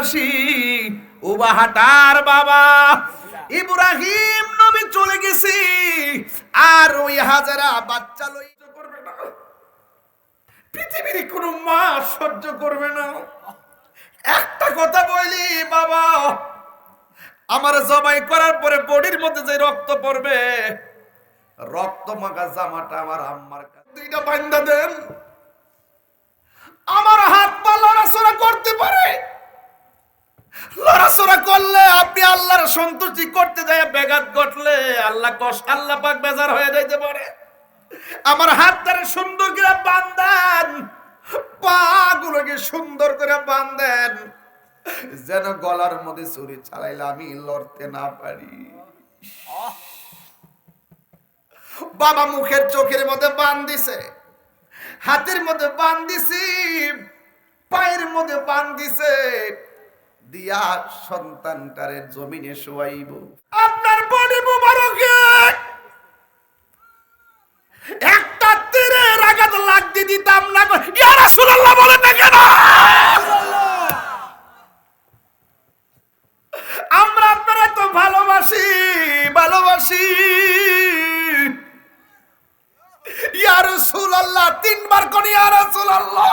ভালোবাসি। উবাহাটার বাবা ইব্রাহিম নবী চলে গেছি, আর ওই হাজেরা বাচ্চা লই করবে না, পৃথিবীর কোন মা সহ্য করবে না। একটা কথা বলি বাবা, আমার জবাই করার পরে বডির মধ্যে যে রক্ত পড়বে, রক্ত মাখা জামাটা আমার আম্মার কাছে দুইটা বান্ধা দেন। আমার হাত পা লড়াচড়া করতে পারে, লড়াচড়া করলে আপনি আল্লাহর সন্তুষ্টি করতে যায় ব্যাঘাত ঘটলে আল্লাহ পাক বেজার হয়ে যাইতে পারে। আমার হাতটারে সুন্দর করে বাঁধেন, পা গুলোকে সুন্দর করে বাঁধেন, যেন গলার মধ্যে ছুরি চালাইলে আমি লড়তে না পারি। বাবা মুখের চোখের মধ্যে বাঁধ দিছে, হাতের মধ্যে বাঁধ দিছি, পায়ের মধ্যে বাঁধ দিছে, দিয়া সন্তানটারে জমিনে শোয়াইব। আপনার বডি মুবারকে একটা তীরের আঘাত লাগতে দিতাম না। ইয়া রাসূলুল্লাহ বলেন না কেন? আমরা আপনারা তো ভালোবাসি, ভালোবাসি। ইয়া রাসূলুল্লাহ তিনবার কোন ইয়া রাসূলুল্লাহ।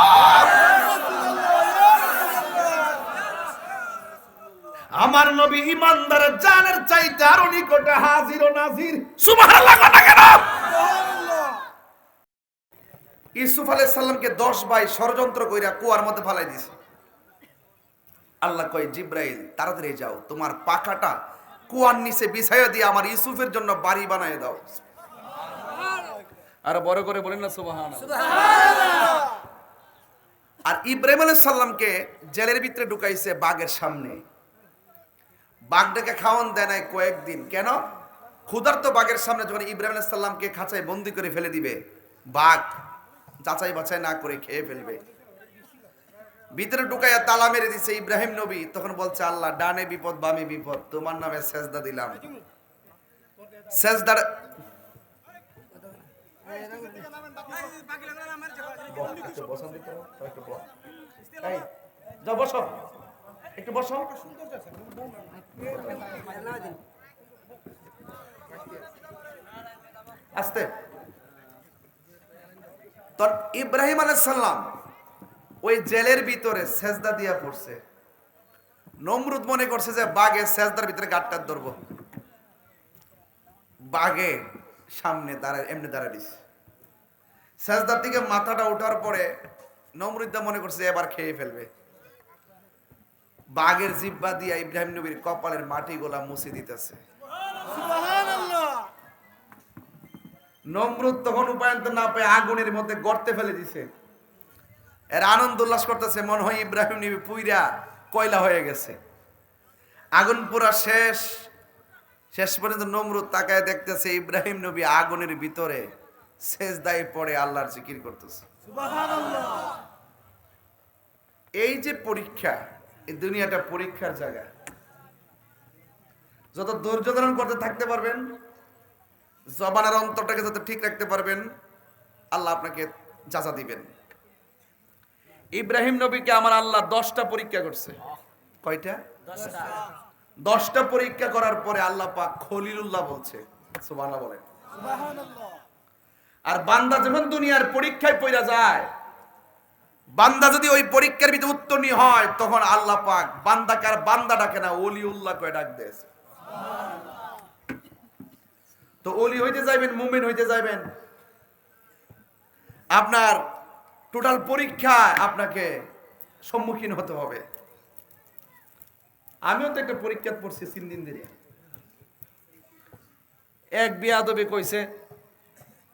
আমার নবী ইমানদারের জানের চাইতে আরো নিকটে হাজির ও নাজির। সুবহানাল্লাহ কথা কেন? ইউসুফ আলাইহিস সালামকে 10 ভাই ষড়যন্ত্র কইরা কুয়ার মধ্যে ফেলাই দিয়েছে। আল্লাহ কয় জিব্রাইল তাড়াতাড়ি যাও, তোমার পাখাটা কুয়ার নিচে বিছাইয়া দিয়ে আমার ইউসুফের জন্য বাড়ি বানায় দাও। আর বড় করে বলেন না সুবহানাল্লাহ। আর ইব্রাহিম আলাইহিস সালামকে জেলের ভিতরে ঢুকাইছে বাঘের সামনে। বাঘটাকে খাওয়ান দেয় নাই কয়েকদিন। কেন? ক্ষুধার্ত বাঘের সামনে যখন ইব্রাহিম আলাইহিস সালামকে খাঁচায় বন্দি করে ফেলে দিবে, বাঘ যাচাই বাছাই না করে খেয়ে ফেলবে। ভিতরে ঢুকাইয়া তালা মেরে দিছে ইব্রাহিম নবী। তখন বলছে আল্লাহ ডানে বিপদ বামে বিপদ, তোমার নামে সেজদা দিলাম। সেজদার বসো, একটু বসো। আস্তে। তো ইব্রাহিম আলাইহিস সালাম ওই জেলের ভিতরে সেজদা দিয়া পড়ছে। নমরুদ মনে করছে যে বাঘে সেজদার ভিতরে গাঁটটা ধরবো, বাঘে সামনে দাঁড়ায় এমনি দাঁড়ায় দিছে। সেজদার দিকে মাথাটা ওঠার পরে নমরুদটা মনে করছে এবার খেয়ে ফেলবে। বাঘের জিহ্বা দিয়া ইব্রাহিম নবীর কপালের মাটি গোলা মুছে দিতেছে। নমরুদ তখন উপায়ন্ত না পেয়ে আগুনের মধ্যে গর্তে ফেলে দিছে। এর আনন্দ উল্লাস করতেছে, মনে হয় ইব্রাহিম নবী পুইরা কয়লা হয়ে গেছে। আগুন পুরা শেষ। শেষ পর্যন্ত নমরুদ তাকায় দেখতেছে ইব্রাহিম নবী আগুনের ভিতরে সেজদায় পড়ে আল্লাহর জিকির করতেছে। সুবহানাল্লাহ। এই যে পরীক্ষা, এই দুনিয়াটা পরীক্ষার জায়গা। যত ধৈর্য ধারণ করতে থাকতে পারবেন, জবানের অন্তরটাকে যত ঠিক রাখতে পারবেন, আল্লাহ আপনাকে যাচা দিবেন। ইব্রাহিম নবীকে আমার আল্লাহ 10টা পরীক্ষা করছে। কয়টা? 10টা পরীক্ষা করার পরে আল্লাহ পাক খলিলুল্লাহ বলছে। সুবহানাল্লাহ বলেন। সুবহানাল্লাহ। আর বান্দা যখন দুনিয়ার পরীক্ষায় পড়া যায়, বান্দা যদি ওই পরীক্ষার ভিতরে উত্তীর্ণ হয়, তখন আল্লাহ পাক বান্দাকে আর বান্দা ডাকে না, ওলিউল্লাহ কয়ে ডাক দেয়। সুবহানাল্লাহ। তো ওলি হইতে যাবেন, মুমিন হইতে যাবেন, আপনার টোটাল পরীক্ষা আপনাকে সম্মুখীন হতে হবে। আমিও তো একটা পরীক্ষা পড়ছি সিন্দিন দিনে। এক বিয়াদবে কইছে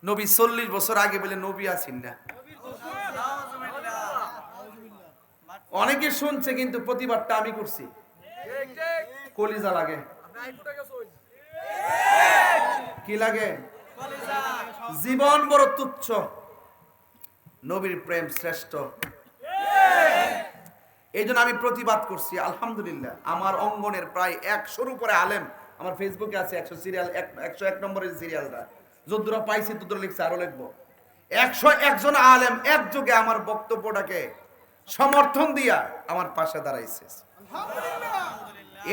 নবী 40 বছর আগে বলে নবী আছেন না। অনেকে শুনছে কিন্তু প্রতিবাদটা আমি করছি। কলিজা লাগে। কি লাগে? জীবন বড় তুচ্ছ, নবীর প্রেম শ্রেষ্ঠ। এই জন্য আমি প্রতিবাদ করছি। আলহামদুলিল্লাহ আমার অঙ্গনের প্রায় 100-র উপরে আলেম আমার ফেসবুকে আছে। 101 নম্বরের সিরিয়ালটা যদ্দুরা পাইছি তদ্দুরা লিখছে, আরো লিখবো। 101 জন আলেম একযোগে আমার বক্তব্যটাকে সমর্থন দিয়া আমার পাশে দাঁড়াইছে।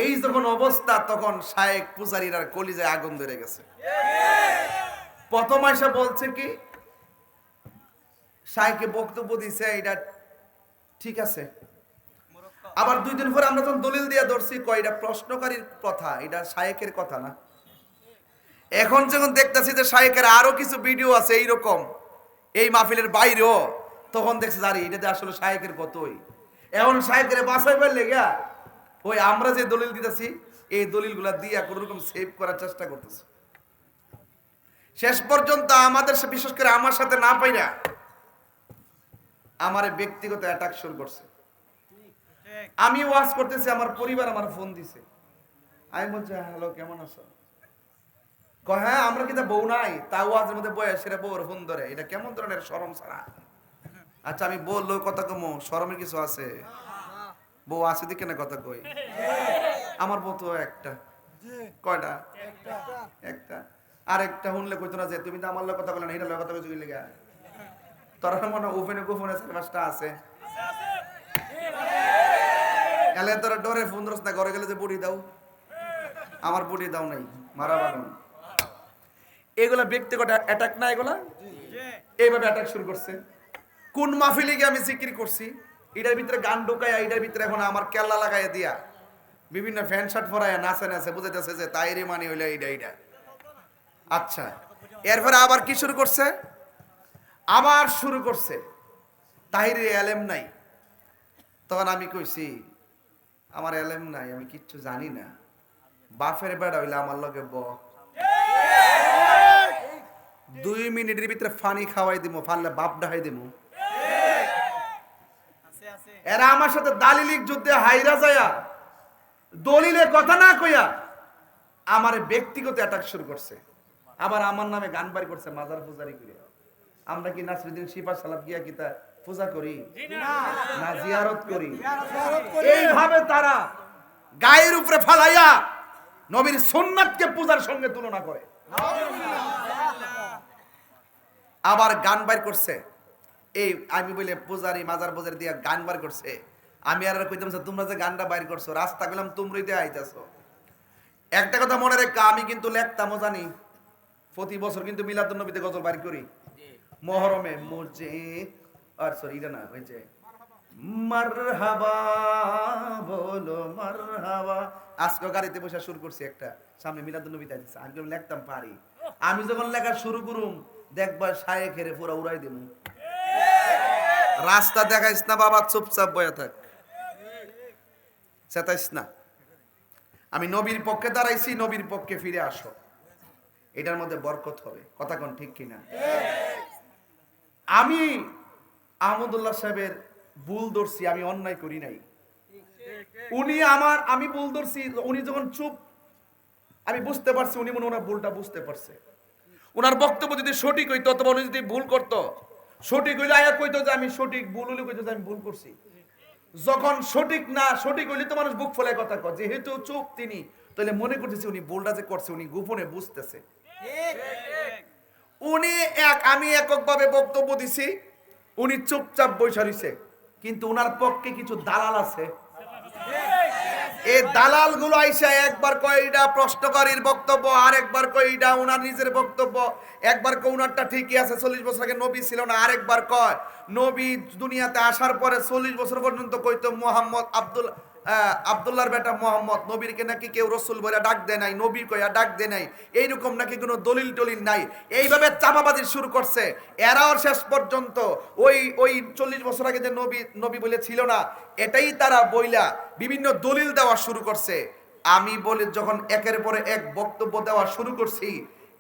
এই যখন অবস্থা, তখন শায়েখ পূজারীর আর কলিজায় আগুন ধরে গেছে। প্রথম আয়সা বলছে কি, শায়েখকে বক্তব্য দিছে এটা ঠিক আছে। আবার 2 দিন পরে আমরা যখন দলিল দিয়া ধরছি, কয় এটা প্রশ্নকারীর কথা, এটা শায়েখের কথা না। এখন যখন দেখতেছি যে শায়েখের আরো কিছু ভিডিও আছে এইরকম এই মাহফিলের বাইরেও, তখন দেখছি আরে এটাতে আসলে শায়েখের কতই। এখন শায়েখের বাসায় পারলে গা ওই আমরা যে দলিল দিতেছি এই দলিলগুলা দিয়া কোন রকম সেভ করার চেষ্টা করতেছে। শেষ পর্যন্ত আমাদের, বিশেষ করে আমার সাথে না পাইরা আমার ব্যক্তিগত অ্যাটাক শুরু করছে। আমি ওয়াজ করতেছি, আমার পরিবার আমার ফোন দিছে। আমি বলছি হ্যালো কেমন আছো, কয় হ্যাঁ আমরা কি তা বউ নাই, তা ওয়াজের মধ্যে বয়সের বউর ফোন ধরে, এটা কেমন ধরনের শরম ছাড়া। আচ্ছা আমি বললো কথা কমো, শরমের কিছু আছে? বউ আছে দিকে না কথা কই, আমার বউ তো একটা। কয়টা? একটা। আরেকটা শুনলে কইতো না যে তুমি তো আমার লোক কথা বলে না, এটা লোক কথা কইছো কি লাগা? তোর মনে ওপেনে গোপনে 4-5টা আছে। এলে তোরা ডরে ফোন ধরছ না, ঘরে গেলে যে বুড়ি দাও, আমার বুড়ি দাও নাই, মারা বাগান। এগুলা ব্যক্তিগত অ্যাটাক না, এগুলা এইভাবে অ্যাটাক শুরু করছে। কোন মাহফিলে গিয়ে আমি জিকির করছি, এটার ভিতরে গান ঢুকাইয়া, এটার ভিতরে এখন আমার কেল্লা লাগাইয়া দিয়া বিভিন্ন ফ্যান শার্ট পরাইয়া নাচে নাচে বুঝাইতেছে যে তাইরে মানে হইলো এইটা। আচ্ছা, এরপরে আবার কি শুরু করছে, আবার শুরু করছে তাহিরে এলেম নাই। তখন আমি কইছি আমার এলেম নাই, আমি কিচ্ছু জানি না, বাফের বেড়া হইলে আমার লগে 2 মিনিটের ভিতরে ফানি খাওয়াই দিমু, ফানলে বাপ ডাহাই দিমু। এরা আমার সাথে দালিলিক যুদ্ধে হাইরা যায়া দলিলে কথা না কইয়া আমার ব্যক্তিগত অ্যাটাক শুরু করছে। আবার আমার নামে গান বাড়ি করছে মাজার পূজারি করে। আমরা কি নাসরুদ্দিন শিফা সালাত গিয়া কি তা পূজা করি না জিয়ারত করি? এইভাবে তারা গায়ের উপরে ফালাইয়া নবীর সুন্নাতকে পূজার সঙ্গে তুলনা করে। আবার গান বাইর করছে, এই আমি বলে পূজারি মাজার পূজারি দিয়া গান বার করছে। আমি আর কইতাম তোমরা যে গানটা বাইর করছো, রাস্তা গেলাম তোমরাই দিয়ে আইতাছো। একটা কথা মনে রেখা, আমি কিন্তু লেখতামও জানি, প্রতি বছর কিন্তু মিলাদুন নবীতে গজল বাইর করি। মহরমে মুজে আর সরি এটা না, ওই যে মারহাবা বলো মারহাবা, আজকে গাড়িতে বসে শুরু করছি একটা, সামনে মিলাদুন নবীতে আইছে। আগে লেখতাম পারি, আমি যখন লেখা শুরু করুম দেখবা শায়েখের পুরো উড়াই দেব। রাস্তা দেখাইস না বাবা, চুপচাপ বয়া থাক, চেতাইস না। আমি নবীর পক্ষে দাঁড়াইছি, নবীর পক্ষে ফিরে আসো, এটার মধ্যে বরকত হবে। কথা কোন ঠিক কিনা? আমি আহমদুল্লাহ সাহেবের ভুল ধরছি, আমি অন্যায় করি নাই। উনি আমি ভুল ধরছি, উনি যখন চুপ, আমি বুঝতে পারছি উনি মনে ওনার ভুলটা বুঝতে পারছে। ওনার বক্তব্য যদি সঠিক হইতো, অথবা উনি যদি ভুল করতো, সঠিক হইলে আয়া কইতো যে আমি সঠিক, ভুল হইলে কইতো যে আমি ভুল করছি। যখন সঠিক না, সঠিক হইলে তো মানুষ বুক ফলে কথা কয়, যেহেতু চুপ তিনি, তাহলে মনে করতেছি উনি ভুলটা যে করছে উনি গোপনে বুঝতেছে। উনি আমি এককভাবে বক্তব্য দিছি, উনি চুপচাপ বৈশা রইছে, কিন্তু উনার পক্ষে কিছু দালাল আছে। এই দালাল গুলো আইসা একবার কয় এটা প্রশ্নকারীর বক্তব্য, আর একবার কয় এটা উনার নিজের বক্তব্য, একবার কয় উনারটা ঠিকই আছে, 40 বছর আগে নবী ছিল না, আরেকবার কয় নবী দুনিয়াতে আসার পরে 40 বছর পর্যন্ত কইতো মোহাম্মদ আব্দুল্লাহর বেটা মোহাম্মদ, নবীরকে নাকি কেউ রসুল বলে ডাক দেয় নাই, নবী কইয়া ডাক দেয় নাই, এইরকম নাকি কোনো দলিল টলিল নাই। এইভাবে চাপাবাজি শুরু করছে। এরাও শেষ পর্যন্ত ওই 40 বছর আগে যে নবী বলে ছিল না, এটাই তারা বইলা বিভিন্ন দলিল দেওয়া শুরু করছে। আমি বলি যখন একের পরে এক বক্তব্য দেওয়া শুরু করছি,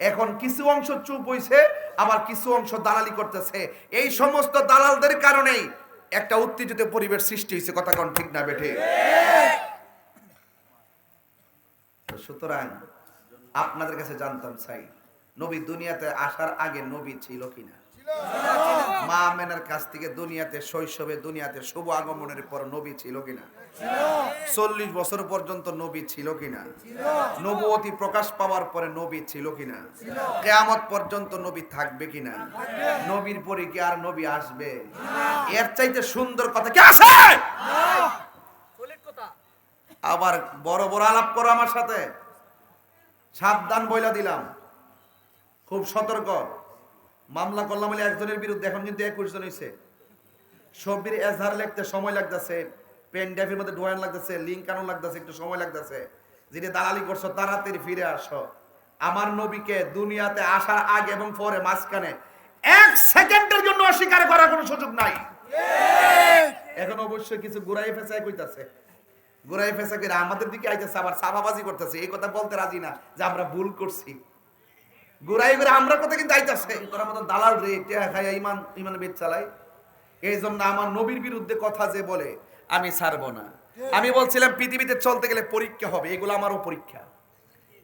এখন কিছু অংশ চুপ হইছে, আবার কিছু অংশ দালালি করতেছে। এই সমস্ত দালালদের কারণেই একটা উত্তেজিত পরিবেশ সৃষ্টি হয়েছে। কথা কোন ঠিক না বেঠে? সুতরাং আপনাদের কাছে জানতাম চাই, নবী দুনিয়াতে আসার আগে নবী ছিল কিনা? মা আমেনার কাছ থেকে দুনিয়াতে শৈশবে, দুনিয়াতে শুভ আগমনের পর নবী ছিল কিনা? 40 বছর পর্যন্ত নবী ছিল কিনা? নবুয়তি প্রকাশ পাওয়ার পরে নবী ছিল কিনা? কিয়ামত পর্যন্ত নবী থাকবে কিনা? নবীর পরে কি আর নবী আসবে? এর চাইতে সুন্দর কথা কি আছে? আবার বড় বড় আলাপ করো আমার সাথে, সাবধান বইলা দিলাম, খুব সতর্ক। মামলা করলাম বলে একজনের বিরুদ্ধে, এখন কিন্তু 21 জন হয়েছে। সবির এজাহার লিখতে সময় লাগতেছে, পেন ড্রাইভের মধ্যে ডোয়ান লাগতেছে, লিঙ্ক আনো লাগতেছে, একটু সময় লাগতেছে। যেটা দালালি করছো তাড়াতাড়ি ফিরে আসো। আমার নবীকে দুনিয়াতে আসার আগে এবং পরে মাঝখানে 1 সেকেন্ডের জন্য অস্বীকার করার কোনো সুযোগ নাই। এখন অবশ্যই কিছু গুড়াই ফেসাই কইতাছে, গুড়াই ফেসা করে আমাদের দিকে আইতেছে, আবার সাবাবাজি করতেছে। এই কথা বলতে রাজি না যে আমরা ভুল করছি। গুড়াই করে আমরা কথা কিন্তু আইতাছে, তোরা মত দালাল রে, টেহা খায় ইমান বেচ চালায়। এই জন্য আমার নবীর বিরুদ্ধে কথা যে বলে আমি ছাড়বো না। আমি বলছিলাম পৃথিবীতে চলতে গেলে পরীক্ষা হবে, এগুলো আমারও পরীক্ষা।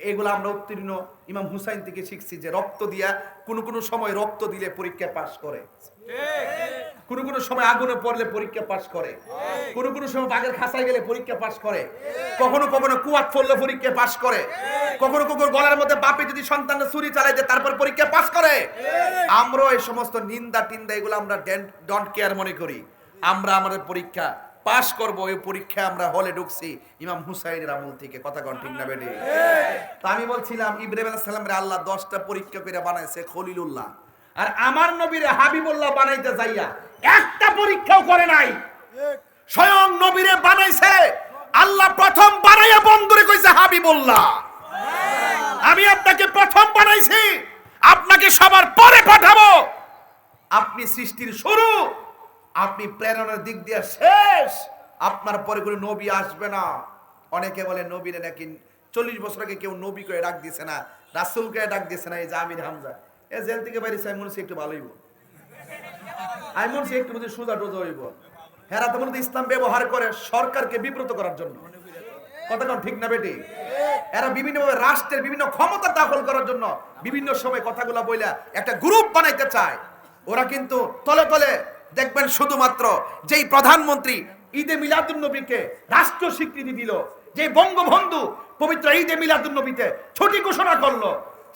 এগুলো আমরা উত্তীর্ণ ইমাম হুসাইন থেকে শিখছি যে রক্ত দিয়া কোন সময় রক্ত দিলে পরীক্ষা পাস করে, কোন সময় আগুনে পড়লে পরীক্ষা পাস করে, কোন সময় বাঘের খাঁচায় গেলে পরীক্ষা পাস করে, কখনো কুয়াত পড়লে পরীক্ষা পাস করে, কখনো গলার মধ্যে বাপে যদি সন্তানরা ছুরি চালাই দেয় তারপর পরীক্ষা পাস করে। আমরা এই সমস্ত নিন্দা টিন্দা এগুলো আমরা ডোন্ট কেয়ার মনে করি। আমরা আমাদের পরীক্ষা পাস করব, এই পরীক্ষা আমরা হলে ঢুকছি ইমাম হুসাইনের আমল থেকে। কথা কোন ঠিক না বেডি? তা আমি বলছিলাম ইব্রাহিম আলাইহিস সালামের আল্লাহ 10টা পরীক্ষা করে বানাইছে খলিলুল্লাহ, আর আমার নবীরে হাবিবুল্লাহ বানাইতে যাইয়া একটা পরীক্ষাও করে নাই। স্বয়ং নবীরে বানাইছে আল্লাহ, প্রথম বানাইয়া বন্ধুরে কইছে হাবিবুল্লাহ, আমি আপনাকে প্রথম বানাইছি, আপনাকে সবার পরে পাঠাবো। আপনি সৃষ্টির শুরু, আপনি প্রেরণার দিক দিয়ে শেষ, আপনার পরে কোনো নবী আসবে না। অনেকে বলে নবীরে নাকি 40 বছর আগে কেউ নবী করে ডাক দিছে না, রাসূল করে ডাক দিছে না। এই যে আমির হামজা এ জেল থেকে বাইরে চাই মনে একটু ভালো হইব, আমি মনে একটু বুঝে সোজা টোজা হইব। হেরা তো মনে ইসলাম ব্যবহার করে সরকারকে বিব্রত করার জন্য। কথা কোন ঠিক না বেটি? এরা বিভিন্নভাবে রাষ্ট্রের বিভিন্ন ক্ষমতা দখল করার জন্য বিভিন্ন সময় কথাগুলা বইলা একটা গ্রুপ বানাইতে চায়। ওরা কিন্তু তলে তলে দেখবেন শুধুমাত্র যেই প্রধানমন্ত্রী ঈদে মিলাদুন নবীকে রাষ্ট্রীয় স্বীকৃতি দিল, যে বঙ্গবন্ধু পবিত্র ঈদে মিলাদুন নবীতে ছুটি ঘোষণা করলো,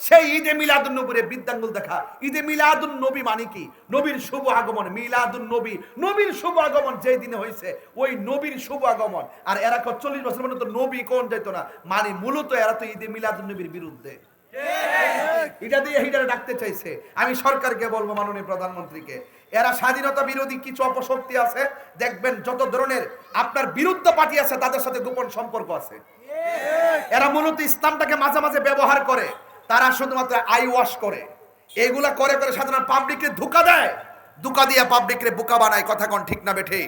সেই ঈদে মিলাদুন নবীরে বৃদ্ধাঙ্গুল দেখা। ঈদে মিলাদুন নবী মানে কি? নবীর শুভ আগমন। মিলাদুন নবী, নবীর শুভ আগমন যেই দিনে হয়েছে ওই নবীর শুভ আগমন। আর এরা 40 বছর পর্যন্ত নবী কোন যেত না, মানে মূলত এরা তো ঈদে মিলাদুন নবীর বিরুদ্ধে। এটা দিয়ে হিটারে ডাকতে চাইছে। আমি সরকারকে বলবো, মাননীয় প্রধানমন্ত্রীকে, এরা স্বাধীনতা বিরোধী কিছু অপশক্তি আছে, দেখবেন যত ধরনের আপনার বিরুদ্ধ পার্টি আছে তাদের সাথে গোপন সম্পর্ক আছে। এরা মূলত ইসলামটাকে মাঝে মাঝে ব্যবহার করে, তারা শুধুমাত্র আই ওয়াশ করে, এগুলা করে করে সাধারণ পাবলিককে ধোঁকা দেয়, ধোঁকা দিয়ে পাবলিককে বোকা বানায়। কথা কোন ঠিক না বেঠি?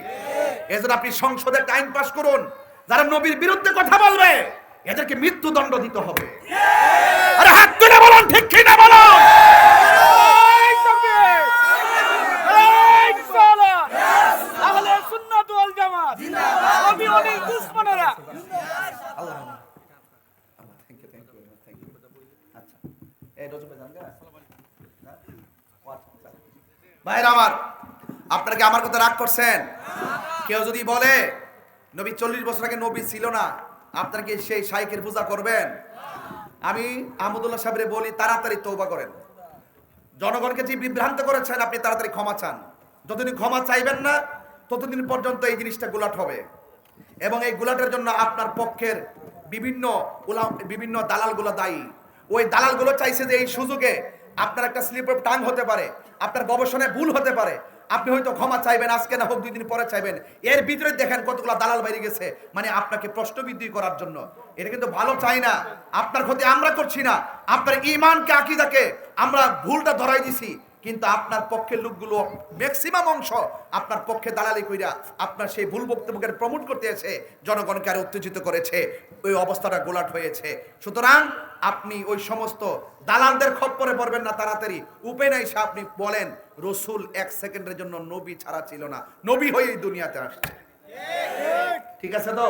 এজন্য আপনি সংসদে আইন পাস করুন, যারা নবীর বিরুদ্ধে কথা বলবে এদেরকে মৃত্যুদণ্ড দিতে হবে। আরে হাত তুলে বলুন ঠিক কি না বলুন? আহলে সুন্নাত ওয়াল জামাত জিন্দাবাদ। আমি অনেক দুশমনেরা আল্লাহ ভাইরা আমার, আপনারা কি আমার কথা রাগ করছেন? কেউ যদি বলে নবী 40 বছর আগে নবী ছিল না, আপনারা কি সেই শাইখের পূজা করবেন? আমি আহমদুল্লাহ সাহেবরে বলি, তাড়াতাড়ি তওবা করেন। জনগণকে যে বিভ্রান্ত করেছেন আপনি তাড়াতাড়ি ক্ষমা চান। যতদিন ক্ষমা চাইবেন না ততদিন পর্যন্ত এই জিনিসটা গুলাট হবে, এবং এই গুলাটের জন্য আপনার পক্ষের বিভিন্ন দালালগুলো দায়ী। ওই দালালগুলো চাইছে যে এই সুযোগে আপনার একটা স্লিপ অফ টাং হতে পারে, আপনার গবেষণায় ভুল হতে পারে, আপনি হয়তো ক্ষমা চাইবেন, আজকে না হোক 2 দিন পরে চাইবেন। এর ভিতরে দেখেন কতগুলো দালাল বাইরে গেছে, মানে আপনাকে প্রশ্নবিদ্ধি করার জন্য। এটা কিন্তু ভালো চাই না, আপনার ক্ষতি আমরা করছি না, আপনার ঈমানকে আকীদাকে আমরা ভুলটা ধরাই দিছি, কিন্তু আপনার পক্ষের লোকগুলো ম্যাক্সিমাম অংশ আপনার পক্ষে দালালি কইরা আপনার সেই ভুল বক্তব্যকে প্রমোট করতে এসে জনগণকে আরো উত্তেজিত করেছে, ওই অবস্থাটা গোলাট হয়েছে। সুতরাং আপনি ওই সমস্ত দালালদের খপ্পরে পড়বেন না, তাড়াতাড়ি উপায় নাই সে আপনি বলেন রসুল 1 সেকেন্ডের জন্য নবী ছাড়া ছিল না, নবী হয়ে এই দুনিয়াতে আসছে। ঠিক আছে তো?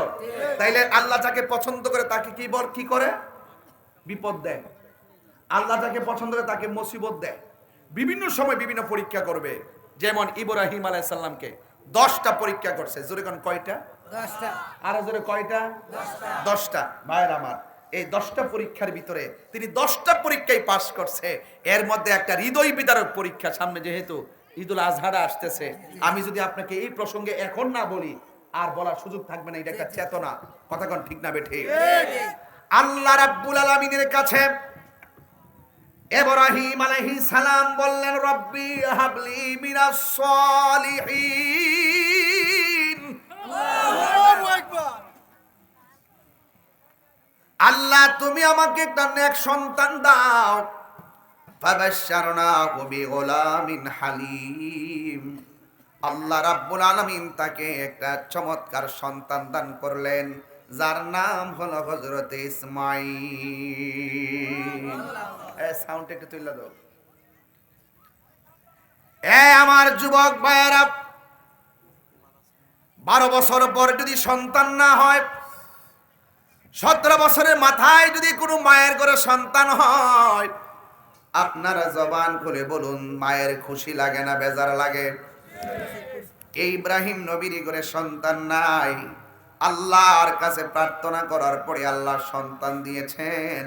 তাইলে আল্লাহ যাকে পছন্দ করে তাকে কি করে? বিপদ দেয়। আল্লাহ যাকে পছন্দ করে তাকে মুসিবত দেয়, বিভিন্ন সময় বিভিন্ন পরীক্ষা করবে। যেমন ইব্রাহিম আলাইহিস সালামকে 10টা পরীক্ষা করছে। জোরে কোন কয়টা? 10টা। আর জোরে কয়টা? 10টা। ভাইয়ের আমার, এই 10টা পরীক্ষার ভিতরে তিনি 10টা পরীক্ষায় পাস করছে। এর মধ্যে একটা হৃদয় বিদারক পরীক্ষা সামনে, যেহেতু ঈদুল আজহাটা আসতেছে, আমি যদি আপনাকে এই প্রসঙ্গে এখন না বলি আর বলার সুযোগ থাকবে না, এটা একটা চেতনা। কথা কোন ঠিক না বেঠে? আল্লাহ রাব্বুল আলামিনের কাছে ইব্রাহিম আলাইহিস সালাম বললেন, রব্বি হাবলি মিনাস সলিহিন। আল্লাহু আকবার। আল্লাহ তুমি আমাকে একটা নেক সন্তান দাও। ফাবাশশারনাহু বিগুলামিন হালিম। আল্লাহ রাব্বুল আলামিন তাকে একটা চমৎকার সন্তান দান করলেন, যার নাম হলো হযরত ইসমাঈল। সাউন্ড একটু তুলে দাও। আমার যুবক ভাইয়েরা, 12 বছর পর যদি সন্তান না হয়, 17 বছরের মাথায় যদি কোনো মায়ের ঘরে সন্তান হয়, আপনারা জবান খুলে বলুন, মায়ের খুশি লাগে না বেজার লাগে? এই ইব্রাহিম নবীর ঘরে সন্তান নাই, আল্লাহর কাছে প্রার্থনা করার পরে আল্লাহ সন্তান দিয়েছেন।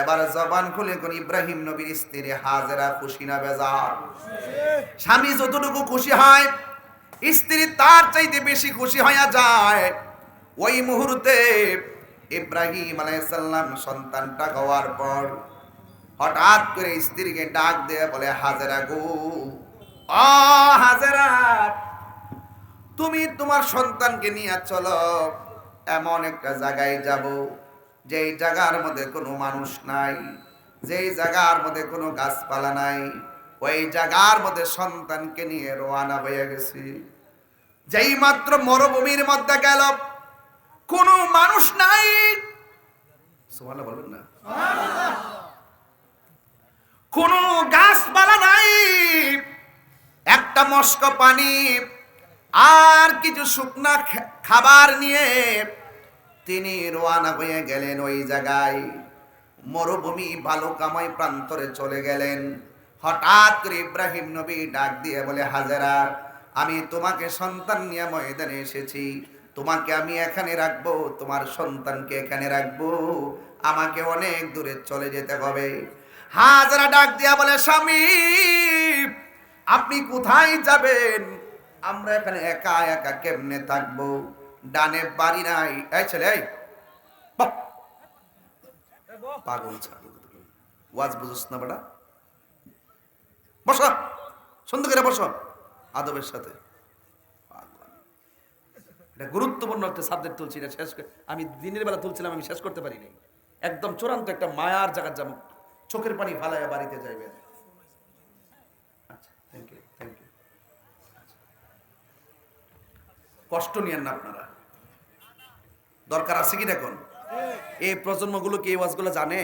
এবার জবান খুলে কোন ইব্রাহিম নবীর স্ত্রী হাজেরা খুশি না বেজার? স্বামী যতটুকু খুশি হয়, স্ত্রী তার চাইতে বেশি খুশি হয়ে যায়। ওই মুহূর্তে ইব্রাহিম আলাইহিস সালাম সন্তানটা হওয়ার পর হঠাৎ করে স্ত্রীকে ডাক দিয়ে বলে, হাজেরা গো, ও হাজেরা, তুমি তোমার সন্তানকে নিয়ে চলো, এমন একটা জায়গায় যাব যেই জায়গার মধ্যে কোনো মানুষ নাই, যেই জায়গার মধ্যে কোনো গাছপালা নাই। ওই জায়গার মধ্যে সন্তানকে নিয়ে রওনা হয়ে গেছি। যেই মাত্র মরুভূমির মধ্যে গেল, কোনো মানুষ নাই। সুবহানাল্লাহ বলবেন না? কোনো গাছপালা নাই, একটা মস্ক পানি আর কিছু শুকনা খাবার নিয়ে তিনি রওনা হয়ে গেলেন ওই জায়গায়। মরুভূমি বালুকাময় প্রান্তরে চলে গেলেন। হঠাৎ করে ইব্রাহিম নবী ডাক দিয়ে বলে, হাজেরা, আমি তোমাকে সন্তান নিয়ে ময়দানে এসেছি, তোমাকে আমি এখানে রাখবো, তোমার সন্তানকে এখানে রাখবো, আমাকে অনেক দূরে চলে যেতে হবে। হাজেরা ডাক দিয়া বলে, স্বামী আপনি কোথায় যাবেন? আমরা এখানে একা একা কেমনে থাকবো? ডানে বাড়ি নাই। এই ছেলে, এই বাহ, পাগল ছাগল, ওয়াজ বুঝছ না বেটা? বসো, সুন্দর করে বসো আদবের সাথে। এটা গুরুত্বপূর্ণ একটা সাবজেক্ট তুলছি, এটা শেষ আমি দিনের বেলা তুলছিলাম, আমি শেষ করতে পারি নাই। একদম চূড়ান্ত একটা মায়ার জায়গা যাব, চোখের পানি ফালাইয়া বাড়িতে যাইবেন। আচ্ছা, থ্যাংক ইউ, থ্যাংক ইউ। কষ্ট নিয়েন না আপনারা, দরকার আছে কি দেখুন? এই প্রজন্মগুলো কি এই ওয়াজগুলো জানে?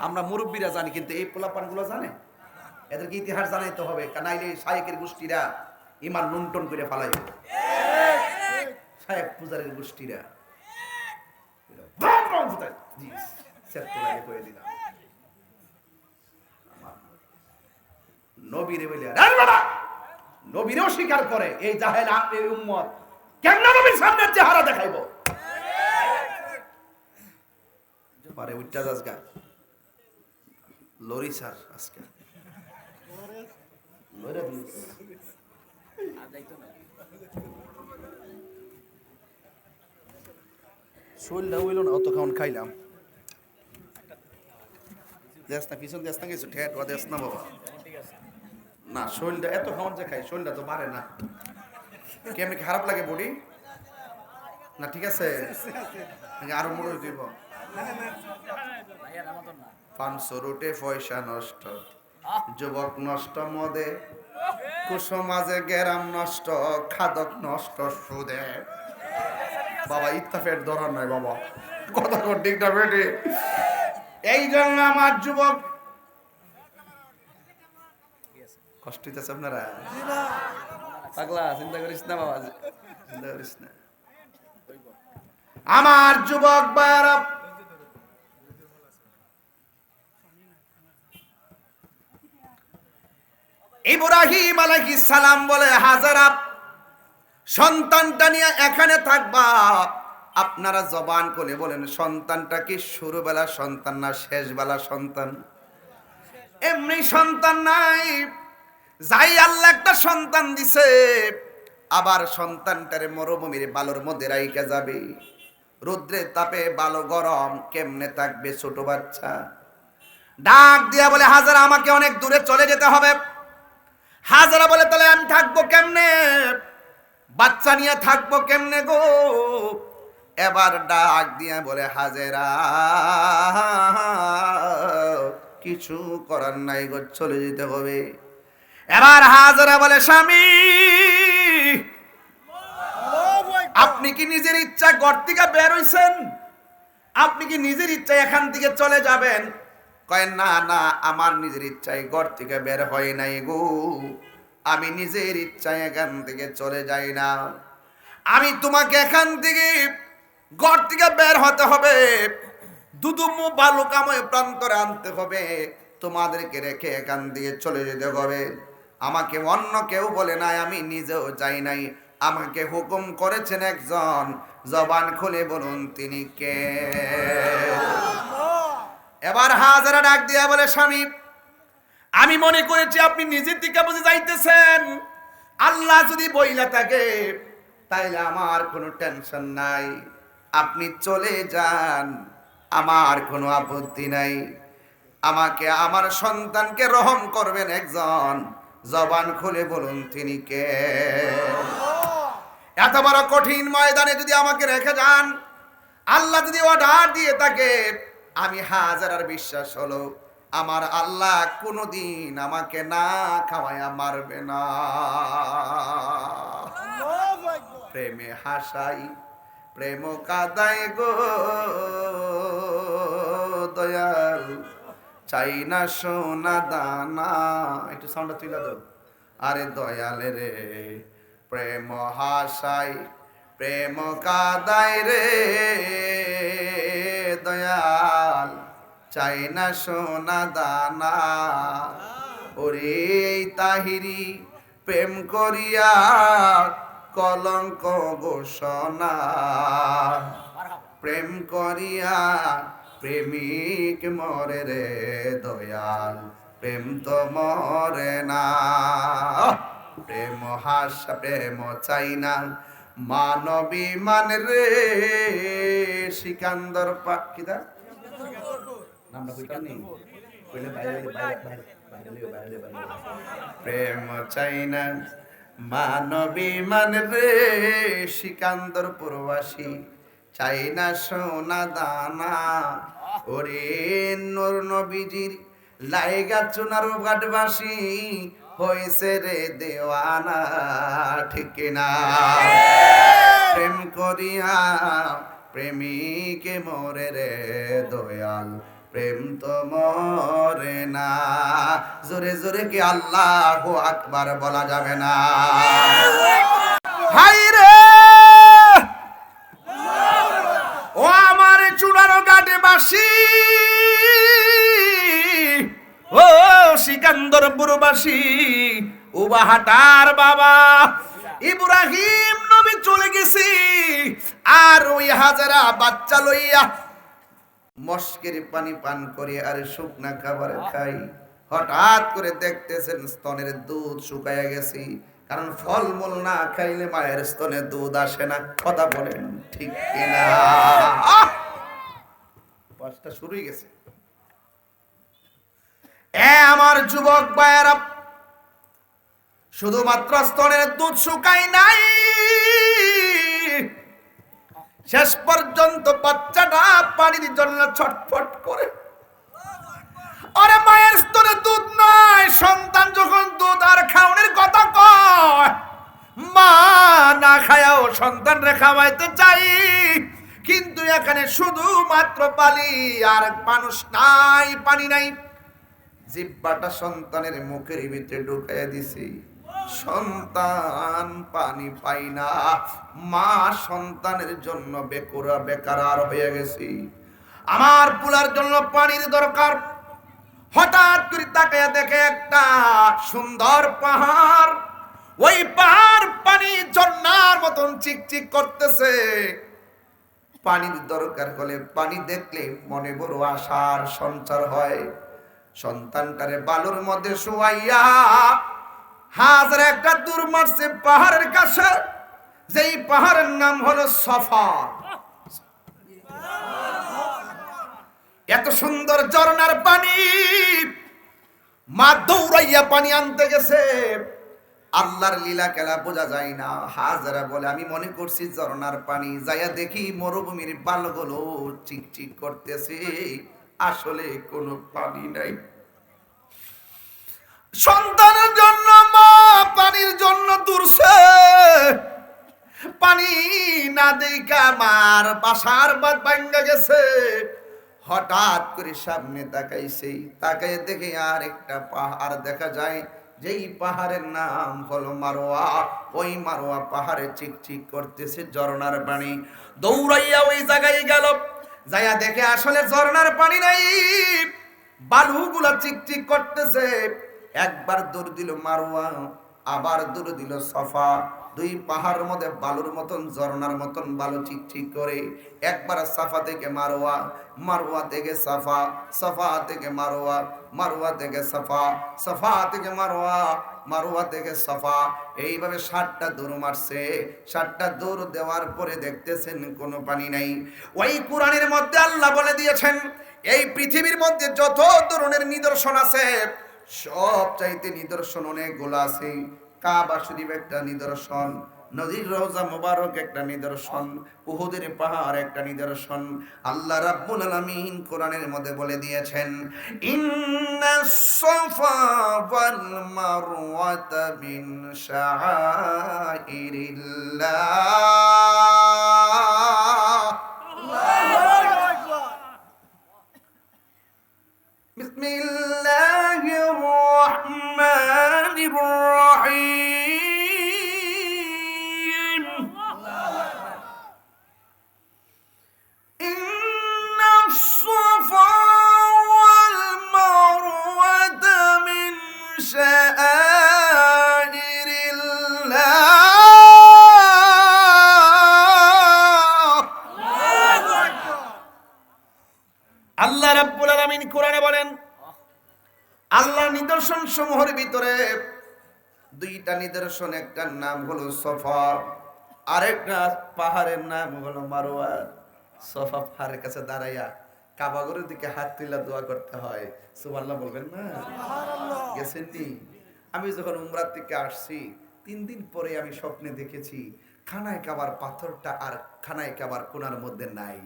আমরা মুরব্বীরা জানি, কিন্তু এই পোলাপানগুলো জানে? এদেরকে ইতিহাস জানাইতে হবে, নাইলে শায়েকের গোষ্ঠীরা ইমান লুণ্ঠন করে ফালাই। শায়েক পূজারের গোষ্ঠীরা নবীরে বলে নবীরেও স্বীকার করে এই জাহেল এই উম্মত কেমনে নবীর সামনে চেহারা দেখাইবো? পারে উচ্চা আজকা লরি স্যার আজকে লরি শরীরটা হইল না, অত খাওয়ান খাইলাম। দেশ না পিছন দেশ না কিছু ঠেট বা দেশ না বাবা, না শরীরটা এত খাওয়ান যে খাই, শরীরটা তো বাড়ে না। কেমনি খারাপ লাগে বডি না? ঠিক আছে, আরো মোড় দিব। 500 রুটে পয়সা নষ্ট, যুবক নষ্ট মদে, কুসমাজে গেরাম নষ্ট, খাদক নষ্ট সুদে। বাবা ইত্তাফের ধরার নয় বাবা, কথা ঠিক না বেটে? এই জন্য আমার যুবক কষ্ট হইতেছে আপনারা? পাগলা চিন্তা করিস না বাবা, চিন্তা করিস না। আমার যুবক ভাইরা, ইব্রাহিম আলাইহিস সালাম বলে, হাজেরা সন্তানটা নিয়ে এখানে থাকবা। আপনারা জবান করে বলেন, সন্তানটা কি শুরুবেলা সন্তান না শেষবেলা সন্তান? এমনি সন্তান নাই, যাই আল্লাহ একটা সন্তান দিছে আবার সন্তানটারে মরুভূমির বালুর মধ্যে রাইখা যাবে, রৌদ্রের তাপে বালু গরম, কেমনে থাকবে ছোট বাচ্চা? ডাক দিয়া বলে, হাজেরা আমাকে অনেক দূরে চলে যেতে হবে। হাজেরা বলে, তাহলে আমি থাকবো কেমনে, বাচ্চা নিয়ে থাকবো কেমনে গো? এবার ডাক দিয়া বলে, হাজেরা কিছু করার নাই গো, চলে যেতে হবে। এবার হাজেরা বলে, স্বামী আপনি কি নিজের ইচ্ছা ঘর থেকে বের হইছেন? আপনি কি নিজের ইচ্ছায় এখান থেকে চলে যাবেন? কয়, না না, আমার নিজের ইচ্ছায় ঘর থেকে বের হয় নাই গো, আমি নিজের ইচ্ছায় এখান থেকে চলে যাই না। আমি তোমাকে এখান থেকে ঘর থেকে বের হতে হবে, দুদুমু বালুকাময় প্রান্তরে আনতে হবে, তোমাদেরকে রেখে এখান থেকে চলে যেতে হবে। আমাকে অন্য কেউ বলে নাই, আমি নিজেও যাই নাই, আমাকে হুকুম করেছেন একজন, জবান খুলে বলুন তিনি কে? এবার হাজেরা ডাক দিয়া বলে, স্বামী আমি মনে করেছি আপনি নিজের দিকে বুঝে যাইতেছেন, আল্লাহ যদি বইলা থাকে তাইলে আমার কোনো টেনশন নাই, আপনি চলে যান, আমার কোনো আপত্তি নাই। আমাকে আমার সন্তানকে রহম করবেন একজন, জবান খুলে বলুন তিনি কে? এত বড় কঠিন ময়দানে যদি আমাকে রেখে যান, আল্লাহ যদি অর্ডার দিয়ে থাকে, আমি হাজার বিশ্বাস হলো আমার আল্লাহ কোনোদিন আমাকে না খাওয়ায়া মারবে না। প্রেমে হাসাই প্রেম কাদাই গো দয়াল, চাই না সোনা দানা। একটু সাউন্ডটা তুইলা দাও। আরে দয়াল রে প্রেম হাসাই প্রেম কাদাই রে দয়াল, চাই না সোনা দানা। ওরে তাহিরি প্রেম করিয়া কলঙ্ক ঘোষণা, প্রেম করিয়া প্রেমিক মরে রে দয়াল, প্রেম তো মরে না। প্রেম হাসা প্রেম চাই না মানবী মান রে, সিকান্দর পাখিদা প্রেম চাই না মানবী মান রে, সিকান্দর প্রবাসী চাই না সোনা দানা। ওরে নূর নবীজির লাইগা চুনার ঘাটবাসী হয়েছে রে দেওয়ানা, ঠিক না? প্রেম করিয়া প্রেমিকে মরে রে দয়াল, প্রেম তো মরে না। জোরে জোরে কি আল্লাহু আকবার বলা যাবে না? হাই রে ও আমার চুনার ঘাটবাসী, ও সিকান্দর বুরবাসী, উবাহাটার বাবা ইব্রাহিম নবী চলে গেছি, আর ওই হাজারা বাচ্চা লইয়া মস্কের পানি পান করে আর শুকনা খাবার খাই। হঠাৎ করে দেখতেছেন স্তনের দুধ শুকাইয়া গেছি, কারণ ফলমূল না খাইলে মায়ের স্তনে দুধ আসে না। কথা বলেন ঠিক কিনা? পাঁচটা শুরু হয়ে গেছে। আমার যুবক ভাইয়েরা, শুধুমাত্র স্তনের দুধ শুকাই নাই, শেষ পর্যন্ত বাচ্চাটা পানির জন্য ছটফট করে। আরে মায়ের স্তনে দুধ নাই, সন্তান যখন দুধ আর খাওয়ানোর কথা কয়, মা না খায়াও সন্তান রে খাওয়াইতে চাই, কিন্তু এখানে শুধুমাত্র পানি আর মানুষ নাই, পানি নাই। জিহ্বাটা সন্তানের মুখের ভিতরে ঢুকাইয়া দিছি, সন্তান পানি পাই না, মা সন্তানের জন্য বেকুরা বেকারার হয়ে গেছি। আমার পুলার জন্য পানির দরকার। হঠাৎ করে তাকায়া দেখে একটা সুন্দর পাহাড়, ওই পাহাড় পানি ঝর্ণার মতন চিকচিক করতেছে। পানির দরকার হলে পানি দেখলে মনে বড় আশার সঞ্চার হয়। সন্তানটারে বালুর মধ্যে শুয়াইয়া হাজার একটা দূর মারছে পাহাড়ের কাছে, যেই পাহাড়ের নাম হলো সফা। এত সুন্দর ঝর্ণার পানি, মা দৌড়াইয়া পানি আনতে গেছে। আল্লাহর লীলা খেলা বোঝা যায় না। হাজারা বলে আমি মনে করছি ঝর্ণার পানি, যাইয়া দেখি মরুভূমির বালগুলো চিকচিক করতেছে, আসলে কোনো পানি নাই। সন্তানের জন্য মা পানির জন্য দূরছে, পানি না দেখা মার বাসার বাদ ভাঙ্গা গেছে। হঠাৎ করে সামনে তাকাইছে, তাকাই দেখে আর একটা পাহাড় দেখা যায়, যেই পাহাড়ের নাম হলো মারোয়া। ওই মারোয়া পাহাড়ে চিকচিক করতেছে ঝর্ণার পানি। দৌড়াইয়া ওই জায়গায় গেল, যাইয়া দেখে আসলে ঝর্ণার পানি নাই, বালুগুলা চিকচিক করতেছে। একবার দৌড় দিল মারোয়া, আবার দৌড় দিল সফা। দুই পাহাড়ের মধ্যে বালুর মতন ঝর্ণার মতন বালু চিকচিক করে। একবার সাফা থেকে মারোয়া, মারোয়া থেকে সাফা, সাফা থেকে মারোয়া, মারোয়া থেকে সাফা, সাফা থেকে মারোয়া, মারোয়া থেকে সাফা। এইভাবে 7টা দৌড় মারছে। 7টা দৌড় দেওয়ার পরে দেখতেছেন কোনো পানি নাই। ওই কোরআনের মধ্যে আল্লাহ বলে দিয়েছেন, এই পৃথিবীর মধ্যে যত ধরনের নিদর্শন আছে, সব চাইতে নিদর্শন অনেকগুলো আছে। কাবা শরীফ একটা নিদর্শন, নদীর রওজা মুবারক একটা নিদর্শন, উহুদের পাহাড় একটা নিদর্শন। আল্লাহ রাব্বুল আলামিন কোরআনের মধ্যে বলে দিয়েছেন, ইন্নাস সাফা ওয়াল মারওয়াতা মিন শাআইরিল্লাহ। বিসমিল্লাহির রহমানির রহিম। ইন্নাস সাফা ওয়াল মারওয়াতা মিন শাআইরিল্লাহ। আল্লাহ রাব্বুল আলামিন কোরআনে বলেন, আল্লাহর নিদর্শন সমূহের ভিতরে 2টা নিদর্শন, একটার নাম হলো সফা, আরেকটা পাহাড়ের নাম হলো মারওয়া। সফা পাহাড়ের কাছে দাঁড়াইয়া কাবাগরের দিকে হাত তুলে দোয়া করতে হয়। সুবহানাল্লাহ বলবেন না? গেছেন নি? আমি যখন উমরা থেকে আসছি 3 দিন পরে আমি স্বপ্নে দেখেছি খানায় কাবার পাথরটা আর খানায় কাবার কোনার মধ্যে নাই।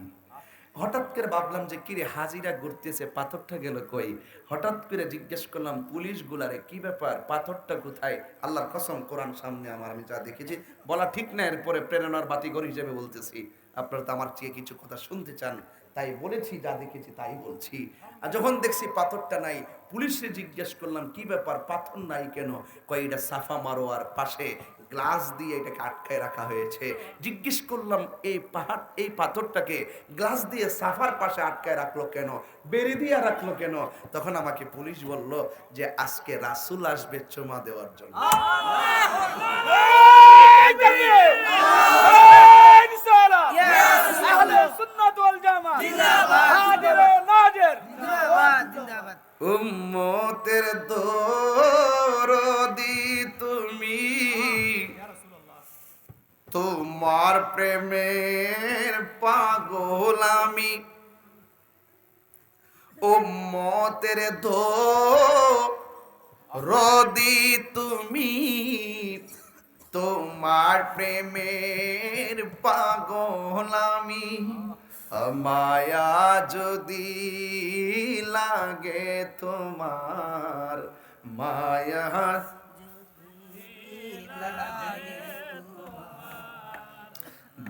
হঠাৎ করে ভাবলাম যে কিরে হাজিরা ঘুরতেছে, পাথরটা গেল কই? হঠাৎ করে জিজ্ঞেস করলাম পুলিশ গুলারে, কি ব্যাপার, পাথরটা কোথায়? আল্লাহর কসম কোরআন সামনে আমার, আমি যা দেখেছি বলা ঠিক না, এরপরে প্রেরণার বাতিঘর হিসেবে বলতেছি। আপনারা তো আমার চেয়ে কিছু কথা শুনতে চান, তাই বলেছি, যা দেখেছি তাই বলছি। আর যখন দেখছি পাথরটা নাই, পুলিশে জিজ্ঞেস করলাম কি ব্যাপার, পাথর নাই কেন? কয় এটা সাফা মারোয়ার পাশে গ্লাস দিয়ে এটাকে আটকায় রাখা হয়েছে। জিজ্ঞেস করলাম এই পাহাড়, এই পাথরটাকে গ্লাস দিয়ে সাফার পাশে আটকায় রাখলো কেন, বেরি দিয়ে রাখলো কেন? তখন আমাকে পুলিশ বলল যে আজকে রাসূল আসবে চুমা দেওয়ার জন্য। উম্মতের দরদি তুমি, তোমার প্রেমের পাগল আমি। উম্মতের দরদি তুমি, তোমার প্রেমের পাগল আমি। মায়া যদি লাগে তোমার, মায়া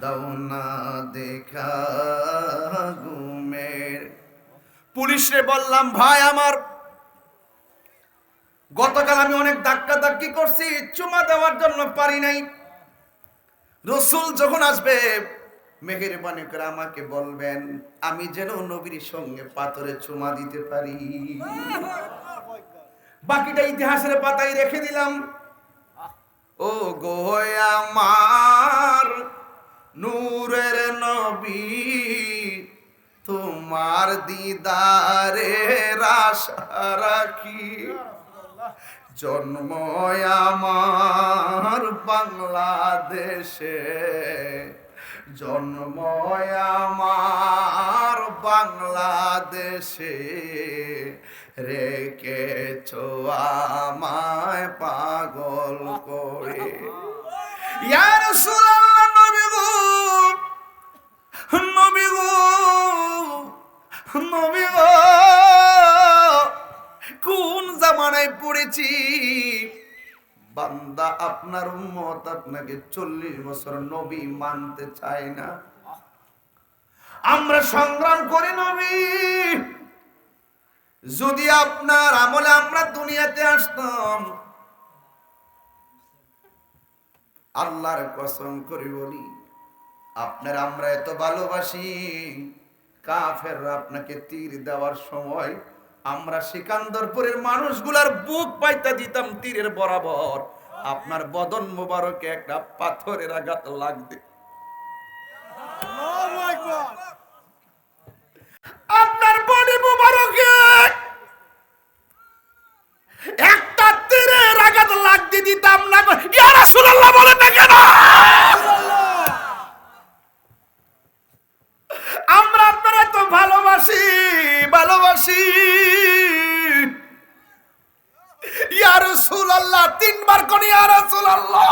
দাও না দেখা ঘুমের। পুলিশে বললাম ভাই আমার, গতকাল আমি অনেক ধাক্কা ধাক্কি করছি, চুমা দেওয়ার জন্য পারি নাই। রাসূল যখন আসবে মেহেরবানি করে আমাকে বলবেন, আমি যেন নবীর সঙ্গে পাথরে চুমা দিতে পারি। বাকিটা ইতিহাসের পাতায় রেখে দিলাম। ও গো আমার নূরের নবী, তোমার দিদারে আশা রাখি। জন্ম আমার বাংলাদেশে, জন্ম আমার বাংলাদেশে, রেখেছো আমায় পাগল করে। ইয়া রাসূলুল্লাহ, নবী গো, নবী গো, নবী গো, কোন জামানায় পড়েছি বান্দা আপনার উম্মত আপনাকে 40 বছর নবী মানতে চায় না। আমরা সংগ্রাম করি নবী, যদি আপনার আমলে আমরা দুনিয়াতে আসতাম, আল্লাহর কসম করে বলি আপনার আমরা এত ভালোবাসি, কাফেররা আপনাকে তীর দেওয়ার সময় আমরা সিকান্দরপুরের মানুষগুলার বুক পাইতা দিতাম তীরের বরাবর, আপনার বদন মোবারকে একটা পাথরের আঘাত লাগবে। আপনার বডি মোবারকে একটা তীরের আঘাত লাগতে দিতাম না। ইয়া রাসূলুল্লাহ বলেন না কেন? আমরা আপনারা তো ভালোবাসি, ভালোবাসি। ইয়া রাসূলুল্লাহ, 3 বার কোন ইয়া রাসূলুল্লাহ।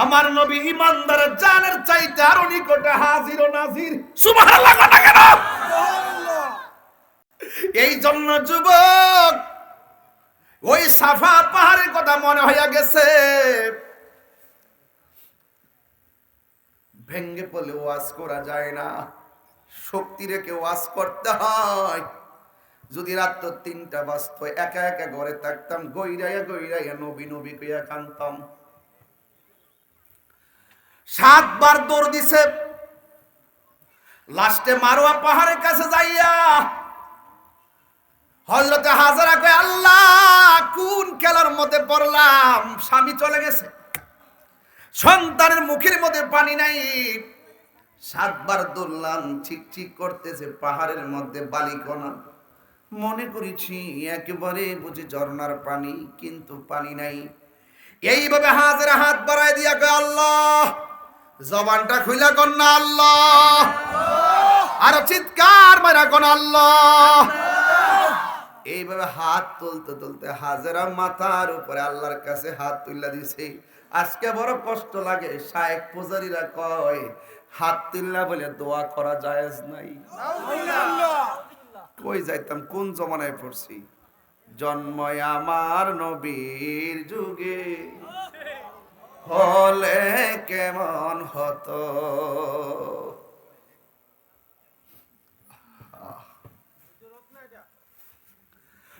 আমার নবী ইমানদারের জানের চাইতে আরো নিকটে হাজির ও নাজির। সুবহানাল্লাহ না কেন? এই জন্য যুবক, ওই সাফা পাহাড়ের কথা মনে হইয়া গেছে, ভেঙ্গে পড়লে ওয়াজ করা যায় না, শক্তি রেখে ওয়াজ করতে হয়। যদি রাত 3টা বাজতো, একা একা ঘরে থাকতাম, গইরাইয়া গইরাইয়া নবী নবী কইয়া কানতাম। 7 বার দৌড় দিছে, লাস্টে মারোয়া পাহাড়ের কাছে যাইয়া হযরতে হাজরা কয়, আল্লাহ কোন খেলার মধ্যে পড়লাম, স্বামী চলে গেছে, সন্তানের মুখের মধ্যে পানি নাই। 7 বার দৌড়লাম, ঠিক ঠিক করতেছে পাহাড়ের মধ্যে বালিকণা, মনে করেছি একেবারে বুঝি ঝর্ণার পানি, কিন্তু পানি নাই। এইভাবে হাজরা হাত বাড়ায় দিয়া কয়, আল্লাহ, জবানটা খুইলা কন না আল্লাহ, আর চিৎকার মারা কন আল্লাহ। এইভাবে হাত তুলতে তুলতে হাজরা মাথার উপরে আল্লাহর কাছে হাত তুইলা দিছে। আজকে বড় কষ্ট লাগে, শায়েখ পূজারীরা কয় হাত তুললা বলে দোয়া করা জায়েজ নাই। কই যাইতাম, কোন জমানায় পড়ছি। জন্ম আমার নবীর যুগে হলে কেমন হতো,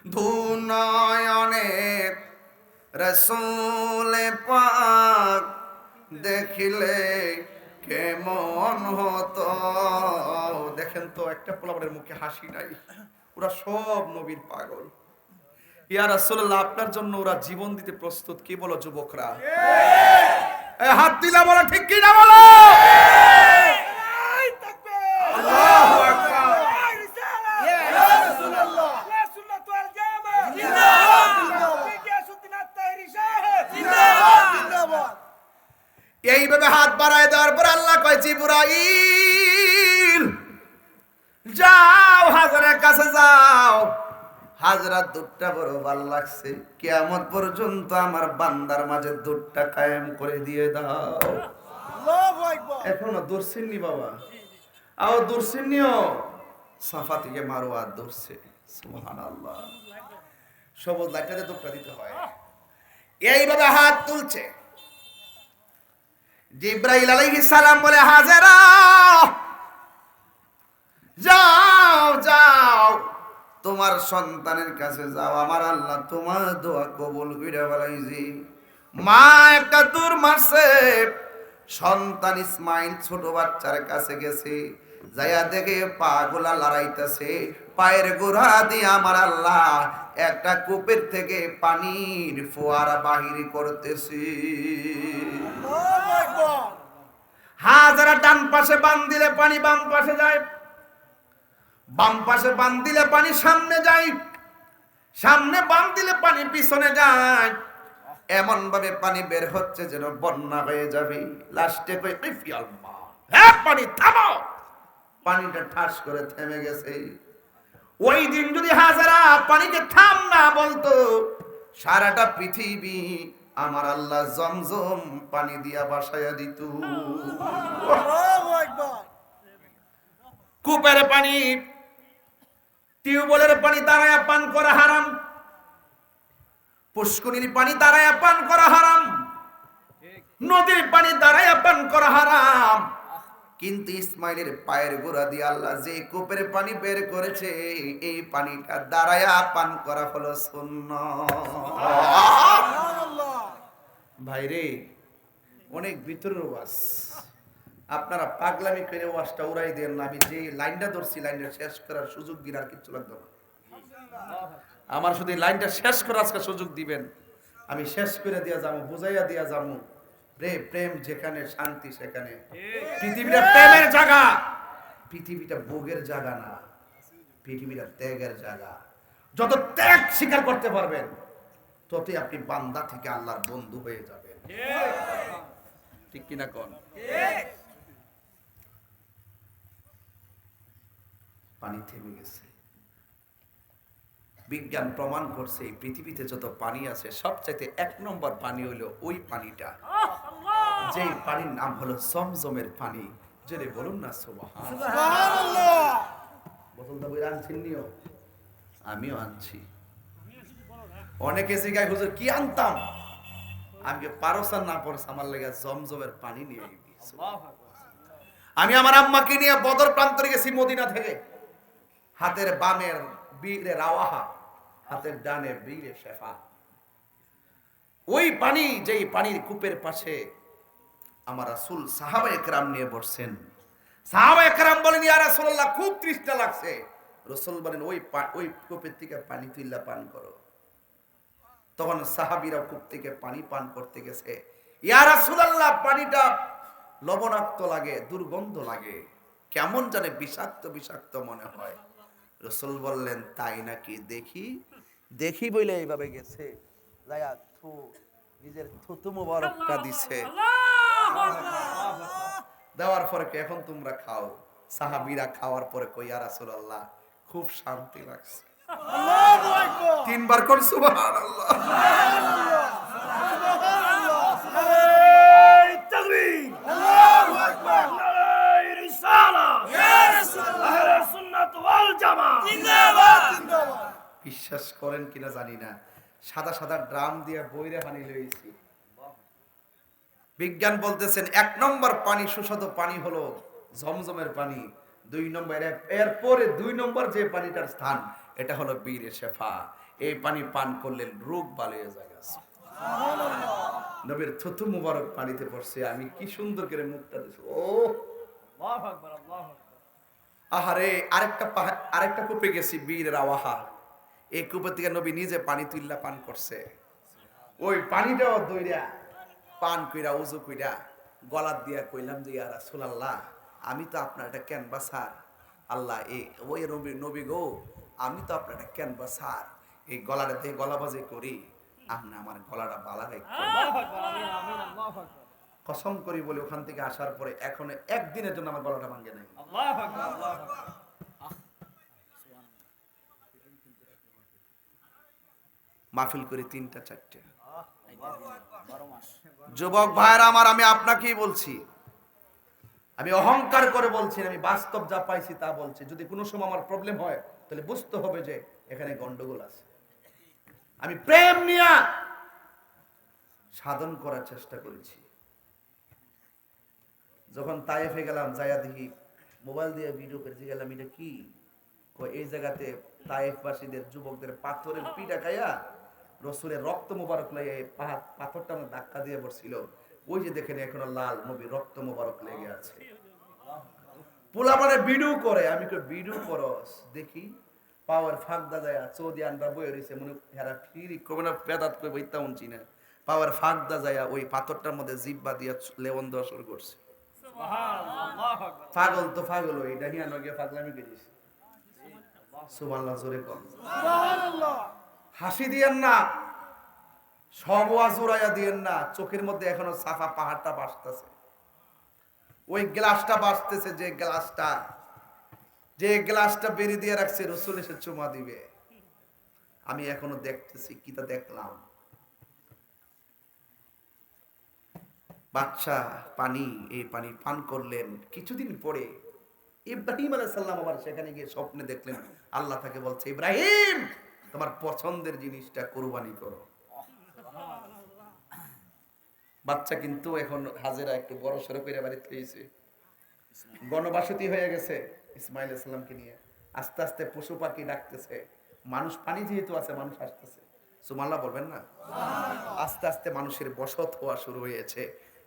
দুনয়নে রাসূল পাক দেখিলে কেমন হতো। দেখেন তো, একটা পোলাপানের মুখে হাসি নাই, ওরা সব নবীর পাগল। ইয়া রাসূলুল্লাহ, আপনার জন্য ওরা জীবন দিতে প্রস্তুত। কি বলো যুবকরা? হাত দিলা বলো, ঠিক কি না বলো? আল্লাহু আকবার। এইভাবে হাত বাড়ায় দেওয়ার পর আল্লাহ কয়, জিবরাইল যাও, হাজরার কাছে যাও। হাজরা দুধটা বড় ভালো লাগছে, কিয়ামত পর্যন্ত আমার বান্দার মাঝে দুধটা কায়েম করে দিয়ে দাও। এখনো দূরছিননি বাবা, আও দূরছিননিও, সাফা থেকে মারোয়া দূরছে। সুবহানাল্লাহ, সবুজ লাইটাতে দুধটা দিতে হয়। এইভাবে হাত তুলছে। জিবরাইল আলাইহিস সালাম বলে, হাজরা যাও যাও, তোমার সন্তানের কাছে যাও, আমার আল্লাহ তোমার দোয়া কবুল কইরা বলাইছি। মা একটা দূর মারছে, সন্তান ইসমাইল ছোট বাচ্চার কাছে গেছে, যাইয়া দেখে পা গুলা লড়াইতেছে, পায়ের গোড়া দিয়ে আমার আল্লাহ একটা কূপের থেকে পানির ফোয়ারা বাহির করতেছে। হাজারা ডান পাশে বান দিলে পানি বাম পাশে যায়, বাম পাশে বান দিলে পানি সামনে যায়, সামনে বান দিলে পানি পিছনে যায়, এমন ভাবে পানি বের হচ্ছে যেন বন্যা হয়ে যাবে। লাস্টে কই ইফি আল্লাহ, হ্যাঁ পানি থামো। পানিটা ঠাস করে থেমে গেছে। ওই দিন যদি হাজারা পানিকে থাম না বলতো, সারাটা পৃথিবী আমার আল্লাহ জমজম পানি দিয়া বাসায়া দিত। কূপের পানি, টিউবওয়েলের পানি দাঁড়ায়া পান করা হারাম, পুষ্করিণীর পানি দাঁড়ায়া পান করা হারাম, নদীর পানি দাঁড়ায়া পান করা হারাম। কিন্তু ইসমাইলের পায়ের গোড়া দিয়ে আল্লাহ যে কূপের পানি বের করেছে, এই পানিটা দাঁড়ায়া পান করা হলো সুন্নাহ। ভাইরে, অনেক ভিতরের ওয়াজ, আপনারা পাগলামি করে ওয়াজটা উড়াই দেন না। আমি যে লাইনটা ধরছি, লাইনটা শেষ করার সুযোগ দিন, আর কিচ্ছু লাগবে না। আমার শুধু লাইনটা শেষ করার আজকে সুযোগ দিবেন, আমি শেষ করে দিয়া যাবো, বুঝাইয়া দিয়া যাবো। প্রেম যেখানে, শান্তি সেখানে। পৃথিবীটা প্রেমের জায়গা, পৃথিবীটা ভোগের জায়গা না, পৃথিবীটা ত্যাগের জায়গা। যত ত্যাগ স্বীকার করতে পারবেন, ততই আপনি বান্দা থেকে আল্লাহর বন্ধু হয়ে যাবেন। ঠিক কিনা কোন? পানি থেমে গেছে। বিজ্ঞান প্রমাণ করছে এই পৃথিবীতে যত পানি আছে, সবচাইতে 1 নম্বর পানি হলো ওই পানিটা, যে পানির নাম হলো জমজমের পানি। জেনে বলুন না সুবহানাল্লাহ। বোতলটা বই আনছেন নিও, আমিও আনছি। অনেকে জিজ্ঞাসা হুজুর কি আনতাম, আমি পারসান না পড়ছে, আমার লেগে জমজমের পানি নিয়ে গেছি। আমি আমার আম্মাকে নিয়ে বদর প্রান্তরে গেছি মদিনা থেকে। হাতের বামের বীরে রাওয়াহা, হাতের ডানে বীরে শেফা। ওই পানি, যেই পানির কূপের পাশে আমার রাসূল সাহাবায়ে কেরাম নিয়ে বসছেন। সাহাবায়ে কেরাম বলেন, ইয়া রাসূলুল্লাহ খুব তৃষ্ণা লাগছে। রাসূল বলেন, ওই কূপের থেকে পানি তুইলা পান করো। তখন সাহাবীরা কূপ থেকে পানি পান করতে গেছে। ইয়া রাসূলুল্লাহ পানিটা লবণাক্ত লাগে, দুর্গন্ধ লাগে, কেমন জানে বিষাক্ত বিষাক্ত মনে হয়। রাসূল বললেন, তাই নাকি? দেখি দেখি বলে এইভাবে গেছে, যায়া নিজের থুতু মুবারকটা দিছে। দেওয়ার পরে এখন তোমরা খাও। সাহাবীরা খাওয়ার পরে কই, ইয়া রাসূলুল্লাহ খুব শান্তি লাগছে। আল্লাহু আকবার, 3 বার কোন সুবহানাল্লাহ। এই তাকবীর, আল্লাহু আকবার, নারায়ে রিসালাহ, ইয়া রাসূলুল্লাহ, আহলে সুন্নাত ওয়াল জামাত জিন্দাবাদ জিন্দাবাদ। বিশ্বাস করেন কিনা জানি না, সাদা সাদা ড্রাম দিয়ে বইরে পানি লইছি। বিজ্ঞান বলতেছেন 1 নম্বর পানি, সুস্বাদু পানি হলো জমজমের পানি। 2 নম্বর, এরপরে 2 নম্বর যে পানিটার স্থান, এটা হলো বীরে শেফা। এই পানি পান করলে রোগ ভালো হয়ে যায়। সুবহানাল্লাহ। নবীর থুতু মুবারক পানিতে পড়ছে, আমি কি সুন্দর করে মুখটা দিছি। ও আল্লাহু আকবার, আল্লাহু আকবার। আহারে, আরেকটা কূপে গেছি, বীর রাওয়াহা। এই কূপের থেকে নবী নিজে পানি তুইল্লা পান করছে। ওই পানিটাও দইরা পান কইরা উযু কইরা গলা দিয়া কইলাম যে, ইয়া রাসূলুল্লাহ আমি তো আপনার একটা ক্যানভাসার। আল্লাহ, ওই নবী গো, আমি তো আপনার একটা ক্যানভাসার। এই গলাটা দিয়ে গলাবাজি করি, আপনি আমার গলাটা বালা রাখবেন। আল্লাহু আকবার, আমিন আমিন, আল্লাহু আকবার। কসম করি বলে ওখান থেকে আসার পরে এখনো একদিনের জন্য আমার গলাটা ভাঙে নাই। আল্লাহু আকবার, আল্লাহু আকবার। মাহফিল করে 3টা 4টে। যুবক ভাইরা আমার, আমি আপনাকেই বলছি, আমি অহংকার করে বলছি, আমি বাস্তব যা পাইছি তা বলছি। যদি কোনো সময় আমার প্রবলেম হয়, তাহলে বুঝতে হবে যে এখানে গন্ডগোল আছে। আমি প্রেম নিয়ে সাধন করার চেষ্টা করেছি। যখন তায়েফে গেলাম, যাইয়া দেখি মোবাইল দিয়ে ভিডিও করে গেলাম, এটা কি? এই জায়গাতে তায়েফবাসীদের যুবকদের পাথরের পিঠা খাইয়া রসুলের রক্ত মোবারক লেগে পাথরটা ধাক্কা দিয়ে পড়ছিল। ওই যে দেখেন এখনো লাল নবী রক্ত মোবারক লেগে আছে। পোলা মানে ভিডিও করে, আমি কই ভিডিও করস দেখি। পাওয়ার ফাঁক দাদায়া চৌদিয়ানরা বই রইছে, মনে হেরা ফিরি কবে না পেদাত কই বইতা উনছি না। পাওয়ার ফাঁক দাদায়া ওই পাথরটার মধ্যে জিব্বা দিয়া লেবন দেওয়া শুরু করছে। সুবহানাল্লাহ, আল্লাহু আকবার। পাগল তো পাগল, এটা নিয়ে নগে পাগলামি করিস। সুবহানাল্লাহ, জোরে কর। সুবহানাল্লাহ। হাসি দিয়েন না, সব ওয়াজ উড়াইয়া দিয়েন না। চোখের মধ্যে এখনো সাফা পাহাড়টা ভাসতেছে। ওই গ্লাসটা ভাসতেছে, যে গ্লাসটা বেরি দিয়ে রাখছে, রসুল এসে চুমা দিবে। আমি এখনো দেখতেছি, কি তা দেখলাম। বাচ্চা পানি, এই পানি পান করলেন। কিছুদিন পরে ইব্রাহিম আলাইহিস সালাম আবার সেখানে গিয়ে স্বপ্নে দেখলেন, আল্লাহ তাকে বলছে, ইব্রাহিম তোমার পছন্দের জিনিসটা কুরবানি করো। বাচ্চা কিন্তু এখন হাজেরা একটু বড় সড়ো করে বাড়িতে এসেছে, গণবাসতি হয়ে গেছে ইসমাইল আলাইহিস সালামকে নিয়ে। আস্তে আস্তে পশু পাখি ডাকতেছে, মানুষ পানি যেহেতু আছে মানুষ আসতেছে। সুবহানাল্লাহ বলবেন না? আস্তে আস্তে মানুষের বসত হওয়া শুরু হয়েছে।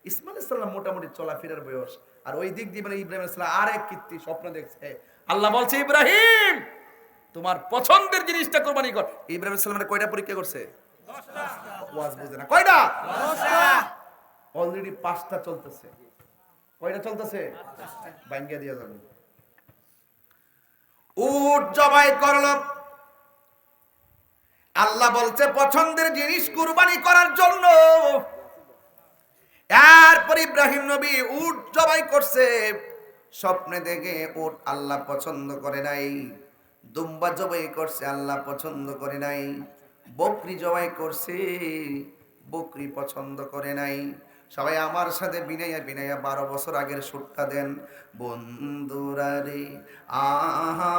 ইসমাইল আলাইহিস সালাম মোটামুটি চলাফেরার বয়স, আর ওই দিক দিয়ে মানে ইব্রাহিম আলাইহিস সালাম আরেক কীর্তি স্বপ্ন দেখছে। আল্লাহ বলছে, ইব্রাহিম তোমার পছন্দের জিনিসটা কুরবানি কর। ইব্রাহিম আলাইহিস সালামের কয়টা পরীক্ষা করছে? 10টা। ওয়াজ বুঝে না, কয়টা? 10টা। অলরেডি 5টা চলতেছে। কয়টা চলতেছে? ভাঙ্গিয়া দিয়া যাবে। উট জবাই করল। আল্লাহ বলছে পছন্দের জিনিস কুরবানি করার জন্য। এরপর ইব্রাহিম নবী উট জবাই করছে। স্বপ্নে দেখে উট আল্লাহ পছন্দ করে নাই। দুম্বা জবাই করছে, আল্লাহ পছন্দ করে নাই। বকরি জবাই করছে, বকরি পছন্দ করে নাই। সবাই আমার সাথে বিনাইয়া 12 বছর আগের সুরটা দেন। বন্ধুরা রে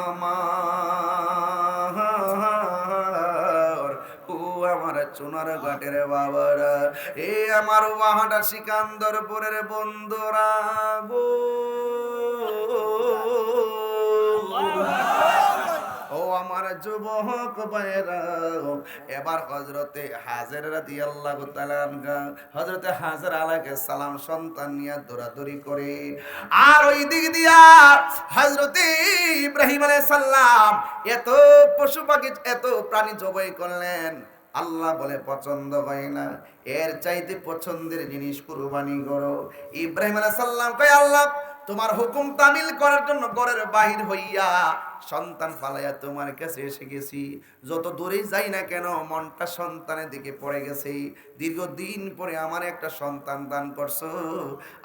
আমার, ও আমার চুনার ঘাটের বাবারা, এ আমার ওয়াহাটা সিকান্দরপুরের বন্ধুরা গো, ও আমার যুবক ভাইরা। এবার হযরতে হাজের রাদিয়াল্লাহু তাআলা আনহা, হযরতে হাজের আলাইহিস সালাম সন্তান নিয়ে দৌড়াদৌড়ি করে, আর ওই দিক দিয়া হযরতে ইব্রাহিম আলাইহিস সালাম এত পশু পাখি এত প্রাণী জবাই করলেন। আল্লাহ বলে পছন্দ হয় না, এর চাইতে পছন্দের জিনিস কুরবানি করো। ইব্রাহিম আলাইহিস সালাম কয়, আল্লাহ তোমার হুকুম তামিল করার জন্য ঘরের বাহির হইয়া সন্তান পালাইয়া তোমার কাছে এসে গেছি। যত দূরেই যাই না কেন মনটা সন্তানের দিকে পড়ে গেছে। দীর্ঘদিন পরে আমার একটা সন্তান দান করছো,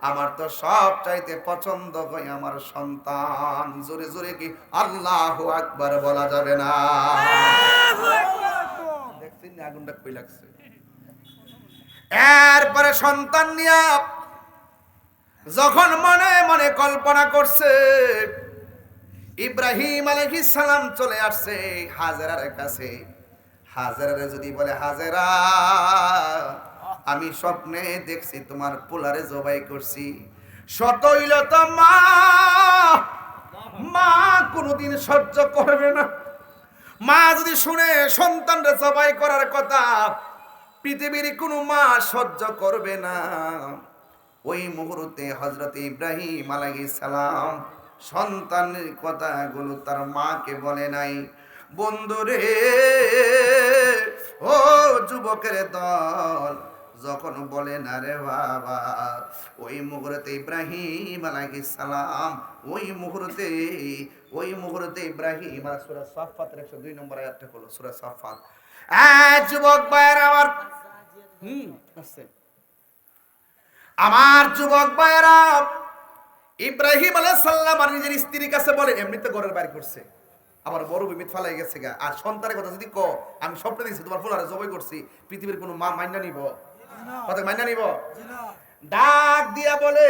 আমার তো সব চাইতে পছন্দ হয় আমার সন্তান। জোরে জোরে কি আল্লাহু আকবার বলা যাবে না? দেখছেন না আগুনটা কই লাগছে। এরপরে সন্তান নিয়া যখন মনে মনে কল্পনা করছে, ইব্রাহিম আলাইহিস সালাম চলে আসছে হাজেরার কাছে। হাজেরারে যদি বলে, হাজেরা আমি স্বপ্নে দেখছি তোমার পোলারে জবাই করছি। শত হইল তো মা কোনোদিন সহ্য করবে না। মা যদি শুনে সন্তানরে জবাই করার কথা, পৃথিবীর কোনো মা সহ্য করবে না। ওই মুহূর্তে হযরত ইব্রাহিম আলাইহিস সালাম সন্তানের কথাগুলো তার মাকে বলে নাই। বন্ধুরে, ও যুবকের দল, যখন বলে না রে বাবা, ওই মুহূর্তে ইব্রাহিম আলাইহিস সালাম ওই মুহূর্তে ইব্রাহিম সূরা সাফফাতের 102 নম্বর আয়াতটা হলো সূরা সাফফাত। যুবক ভাইরা আমার যুবক ভাইরা, ইব্রাহিম আলাইহিস সালাম আর নিজের স্ত্রীর কাছে বলে, এমনিতে ঘরের বাইরে করছে, আবার বড় বিমিত ফালাই গেছে গা, আর সন্তানের কথা যদি কো আমি স্বপ্নে দেখছি তোমার ফুলারে জবাই করছি, পৃথিবীর কোনো মা মাইনা নিব? কথা মাইনা নিব? ডাক দিয়া বলে,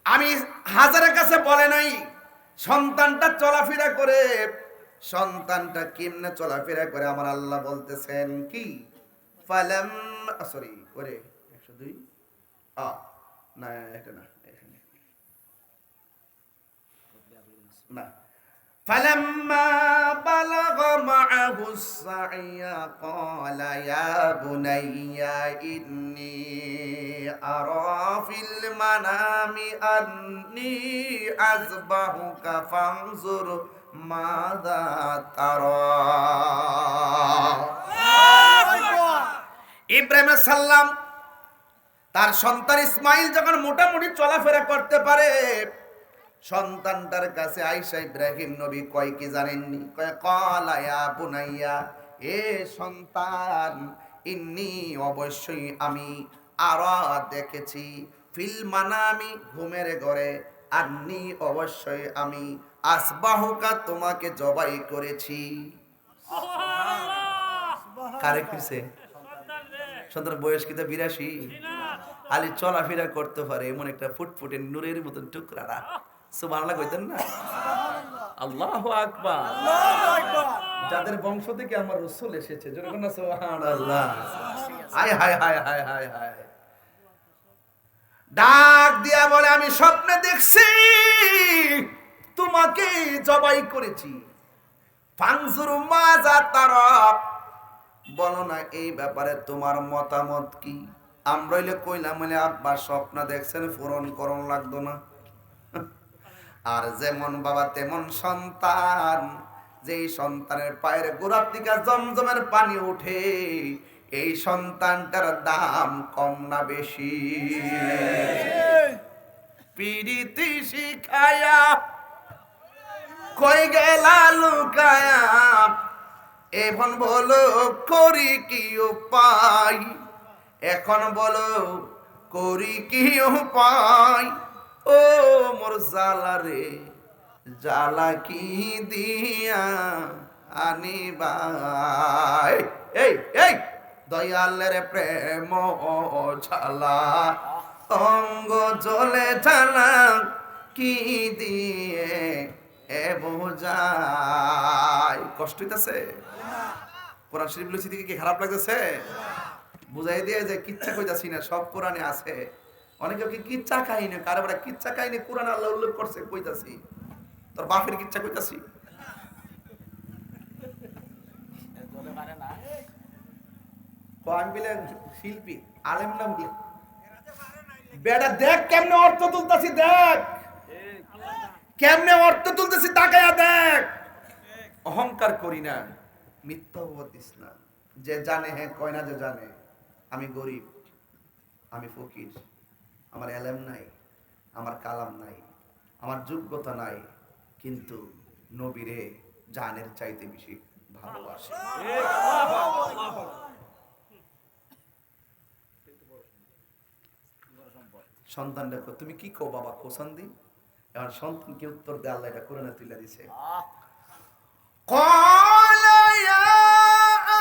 আমি হাজারের কাছে বলে নাই সন্তানটা চলাফেরা করে, সন্তানটা কেমনে চলাফেরা করে আমার আল্লাহ বলতেছেন কি, ফালাম সরি ওরে 102 না এটা না না فلما بلغ معه السعي قال يا بني إني أرى في المنام أني أذبحك فانظر ماذا ترى ইব্রাহিম সাল্লাম তার সন্তান ইসমাইল যখন মোটামুটি চলাফেরা করতে পারে, সন্তানটার কাছে আয়েশা ইব্রাহিম নবী কয় কি জানেননি? কয় ক্বালা ইয়া বুনাইয়া, এ সন্তান, ইন্নী অবশ্যই আমি আরা দেখেছি, ফিল মানামি ঘুমের ঘরে, আন্নী অবশ্যই আমি আসবাহুকা তোমাকে জবাই করেছি। কারে কইছে? সন্তান বয়স কিন্তু 82। আলী চলাফেরা করতে পারে এমন একটা ফুটফুটে নূরের মতন টুকরা না। সুবহানাল্লাহ কইতেন না? আল্লাহু আকবার। যাদের বংশ থেকে আমার রাসূল এসেছে, জোরে না সুবহানাল্লাহ। হায় হায় হায় হায় হায় হায়। ডাক দিয়া বলে, আমি স্বপ্নে দেখছি তোমাকে জবাই করেছি। ফানজুরু মাজা তারা, বলো না এই ব্যাপারে তোমার মতামত কি? আমরা হইলে কইলাম বলে আব্বা স্বপ্ন দেখছেন, পূরণ করণ লাগতো না। আর যেমন বাবা তেমন সন্তান, যেই সন্তানের পায়ের গোড়ার দিকে জমজমের পানি উঠে, এই সন্তানটার দাম কম না বেশি? পিরিতি শিখায়া কই গেলা লুকায়া, এখন বলো করি কি উপায়, এখন বলো করি কি উপায়, ও মোর জালা রে, জালা কি দিয়া আনিবাই। এই এই দয়ালের প্রেম ঝালা, অঙ্গ জ্বলে ঝালা, কি দিয়ে এ বোঝাই? কষ্ট হইতেছে? কোরআন শরীফ লইছি দিকে কি খারাপ লাগতেছে? বুঝাই দিয়ে যে কিচ্ছা কইতাছি না, সব কোরআনে আছে। অনেকে কি কিচ্ছা কাহিনী, কারবার কিচ্ছা কাহিনী কোরআনে আল্লাহ উল্লেখ করছে, কইতাছি তোর বাপের কিচ্ছা কইতাছি। আমি বললেন শিল্পী আলেম নাম কি বেটা, দেখ কেমনে অর্থ তুলতাছি, দেখ কেমনে অর্থ তুলতেছি, তাকায়া দেখ। অহংকার করি না, মিথ্যা বলতিস না। যে জানে হ্যাঁ কয় না যে জানে। আমি গরিব, আমি ফকির, আমার এলেম নাই, আমার কালাম নাই, আমার যোগ্যতা নাই, কিন্তু নবীরে জানের চাইতে বেশি ভালোবাসে। সন্তান দেখো তুমি কি কো বাবা কোসান দি, এখন সন্তানকে উত্তর দে, আল্লাহ এটা কোরআনে তুলে দিছে। قال يا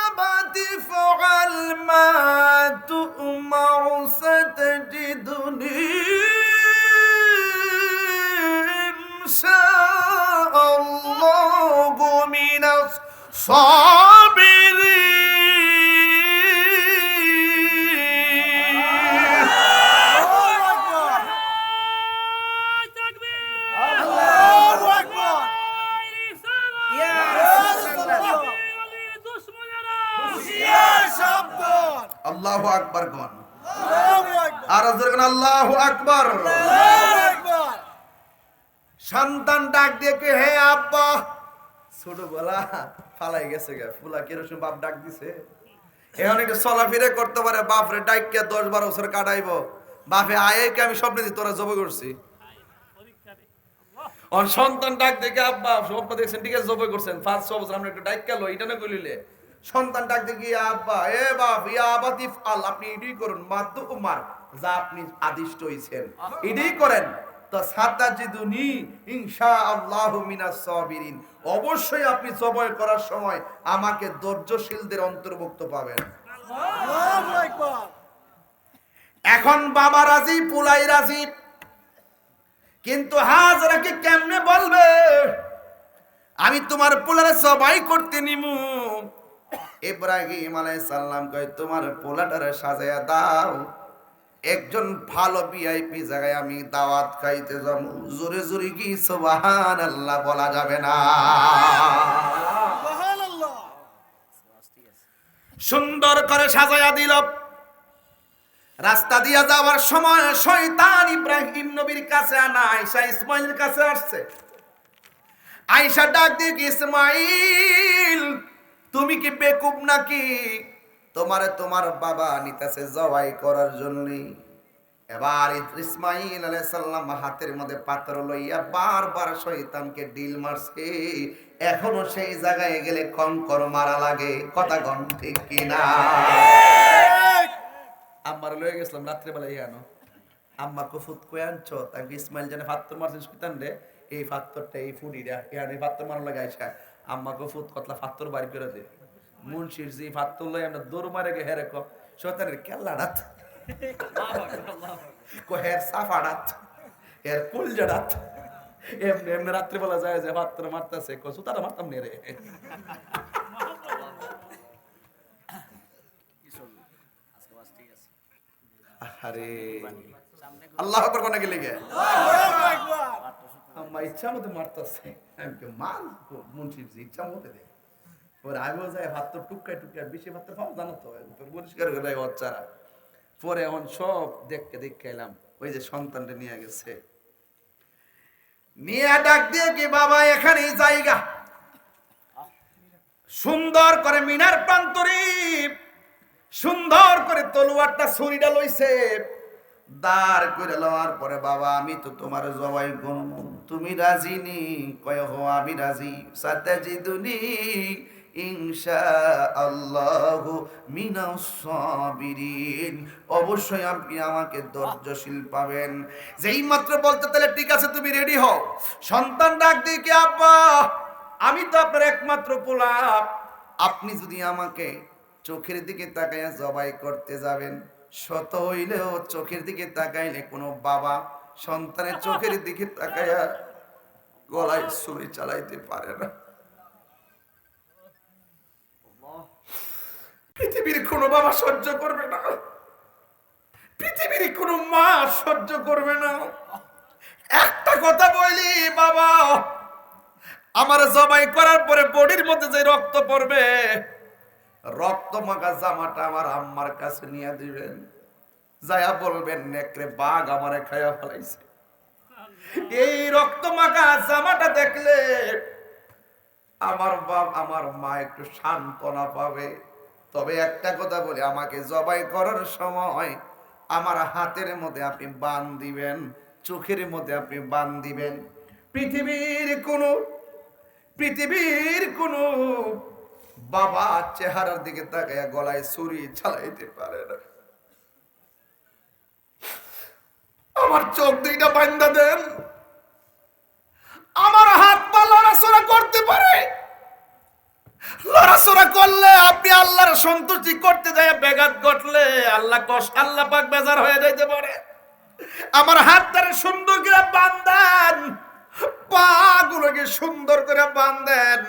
أبت افعل ما تؤمر ستجدني إن شاء الله من আল্লাহু আকবার কোন, আর আল্লাহু আকবার। সন্তান ডাক দিয়ে কে, হে আব্বা। ছোটবেলা ফালাই গেছে গে, ফুলা কেরোসিন বাপ ডাক দিছে, এখন একটু চলাফেরা করতে পারে, বাপরে ডাইকে 10-12 বছর কাটাইবো। বাপে আয়ে কে আমি স্বপ্নে দিই তোরা জব করছি। সন্তান ডাক দেখে আব্বা স্বপ্ন দেখছেন, ঠিক আছে জব করছেন 5-6 বছর, আমরা একটু ডাইক লো এটা না কইলিলে। সন্তান ডাক দেখি আব্বা, এ বাপ ইয়া আবাতিফ আল, আপনি এটাই করুন, মাদ্দু উমার, যা আপনি আদিষ্ট হইছেন এটাই করেন। তো সাতাজিদুনি ইনশাআল্লাহু মিনাস সাবিরিন, অবশ্যই আপনি জবাই করার সময় আমাকে ধৈর্যশীলদের অন্তর্ভুক্ত পাবেন। আল্লাহু আকবার। এখন বাবা রাজি, পুলাই রাজি, কিন্তু হাজরাকে কেমনে বলবে আমি তোমার পোলারে জবাই করতে নিমু? ইব্রাহিম আলাইহিস সালাম কয় তোমার পোলাটারে সাজায়া দাও, একজন ভালো ভিআইপি জায়গায় আমি দাওয়াত খাইতে যাব। জোরে জোরে কি সুবহানাল্লাহ বলা যাবে না? সুবহানাল্লাহ। সুন্দর করে সাজায়া দিল। রাস্তা দিয়া যাওয়ার সময় শয়তান ইব্রাহিম নবীর কাছে আনা আয়েশা ইসমাইলের কাছে আসছে। আয়েশা ডাক দিয়ে, ইসমাইল তুমি কি বেকুব নাকি? তোমার বাবা নিতেছে জবাই করার জন্য। এবার ইসমাইল আলাইহিস সালাম হাতের মধ্যে পাথর লইয়া বারবার শয়তানকে ডিল মারছে। এখনো সেই জায়গায় গেলে কঙ্কর মারা লাগে। কথা কন ঠিক কিনা? আম্মার লয়ে গেছিলাম রাত্রেবেলা ইয়ানো, আম্মা কফুত কই আনছো? তাকে ইসমাইল জানে ফাত্তর মারছিস কিতান রে, এই ফাত্তরটা এই ফুডিরা ইয়ানি ফাত্তর মারা লাগে আইসা আম্মা কফুত কতলা ফাত্তর বাড়ি করে দে। মুন্সির যে ফাত্তর লই আমরা দৌড় মারে গে হেরে ক শয়তানের কেল্লাড়াত কো হের সাফাড়াত হের কুলজাড়াত এমনি এমনি রাত্রিবেলা যায় যে ফাত্তর মারতাছে কো সুতাটা মারতাম নে রে। আরে আল্লাহ আকবার কোন গেলে গে আম্মা ইচ্ছা মতো মারতাছে। আমি কে মাল মুন্সির যে ইচ্ছা মতো দে। পরে আগেও যায় ভাত টুকায় টুকায় বেশি ভাত পাবো জানো তো পরিষ্কার করে দেয় বাচ্চারা। পরে এখন সব দেখে এলাম ওই যে সন্তানটা নিয়ে গেছে, নিয়ে ডাক দিয়ে কি বাবা এখানেই জায়গা সুন্দর করে মিনার প্রান্তরে সুন্দর করে তলোয়ারটা ছুরিটা লইছে দাঁড় করে লওয়ার পরে বাবা আমি তো তোমার জবাই করব, তুমি রাজি নি? কয় হো আমি রাজি। সাতাজিদুনি ইনশাআল্লাহু মিনাস সাবিরিন, অবশ্যই আপনি আমাকে ধৈর্যশীল পাবেন। যেই মাত্র বলতে তাহলে ঠিক আছে তুমি রেডি হও। সন্তান ডাক দিয়ে কি আব্বা আমি তো আপনার একমাত্র পোলা, আপনি যদি আমাকে চোখের দিকে তাকাইয়া জবাই করতে যাবেন, শত হইলেও চোখের দিকে তাকাইলে কোনো বাবা সন্তানের চোখের দিকে তাকাইয়া গলায় ছুরি চালাইতে পারে না। পৃথিবীর কোনো বাবা সহ্য করবে না, পৃথিবীর কোনো মা সহ্য করবে না। একটা কথা বলি বাবা, আমার জবাই করার পরে বডির মধ্যে যে রক্ত পড়বে, রক্ত মাখা জামাটা আমার আম্মার কাছে নিয়ে দিবেন, যায়া বলবেন নেকড়ে বাঘ আমারে খায়া ফেলাইছে। এই রক্ত মাখা জামাটা দেখলে আমার মা একটু সান্ত্বনা পাবে। তবে একটা কথা বলি, আমাকে জবাই করার সময় আমার হাতের মধ্যে আপনি বান দিবেন, চোখের মধ্যে আপনি বান দিবেন। পৃথিবীর কোন বাবা চেহারার দিকে তাকায়া গলায় ছুরি চালাইতে পারে না। আমার চোখ দুইটা বান্ধা দেন, আমার হাত পা লড়াচড়া করতে পারে, লড়াচড়া করলে আপনি আল্লাহর সন্তুষ্টি করতে যায় ব্যাঘাত ঘটলে আল্লাহ পাক বেজার হয়ে যাইতে পারে। আমার হাতটারে সুন্দর করে বাঁধেন, পা গুলোকে সুন্দর করে বাঁধেন,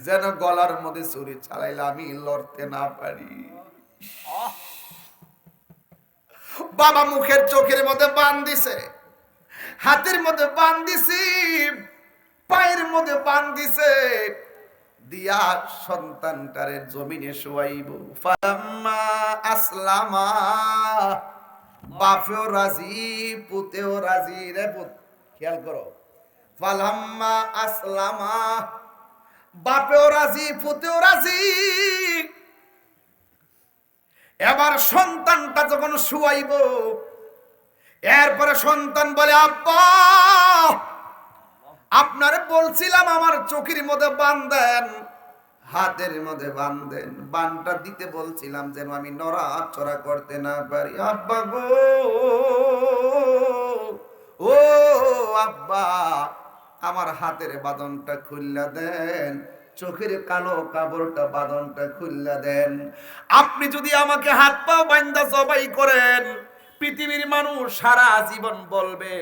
যেন গলার মধ্যে ছুরি চালাইলে আমি লড়তে না পারি। বাবা মুখের চোখের মধ্যে বান দিছে, হাতের মধ্যে বান দিছি, পায়ের মধ্যে বান দিছে, দিয়া সন্তানটারে জমিনে শোয়াইব। ফালাম্মা আসলামা, বাপেও রাজি পুতেও রাজি। রে পুত খেয়াল করো, ফালাম্মা আসলামা, বাপেও রাজি পুতেও রাজি। এবার সন্তানটা যখন শুয়াইব, এরপরে সন্তান বলে আব্বা আপনারে বলছিলাম আমার চোখের মধ্যে বাঁধেন, হাতের মধ্যে বাঁধেন, বানটা দিতে বলছিলাম যেন আমি নড়াচড়া করতে না পারি। আব্বা গো, ও আব্বা আমার হাতের বাঁধনটা খুললা দেন, চোখের কালো কাপড়টা বাঁধনটা খুললা দেন। আপনি যদি আমাকে হাত পা বাঁধা জবাই করেন, পৃথিবীর মানুষ সারা জীবন বলবে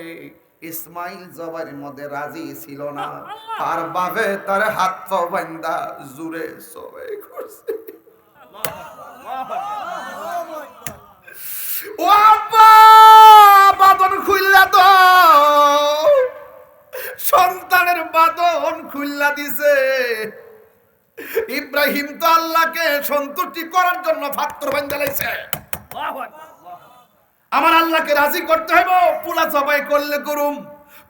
ইসমাইল জবাইয়ের মধ্যে রাজি ছিল না, আর বাপে তার হাত পা বাঁধা জুড়ে জবাই করছে। ও আব্বা বাঁধন খুললা দাও, সন্তানের বাঁধন খুললা দিছে। ইব্রাহিম তো আল্লাহকে সন্তুষ্টি করার জন্য পাথর বাঁধা লাইছে। আমার আল্লাহকে রাজি করতে হইব, পোলা জবাই করলে করুম,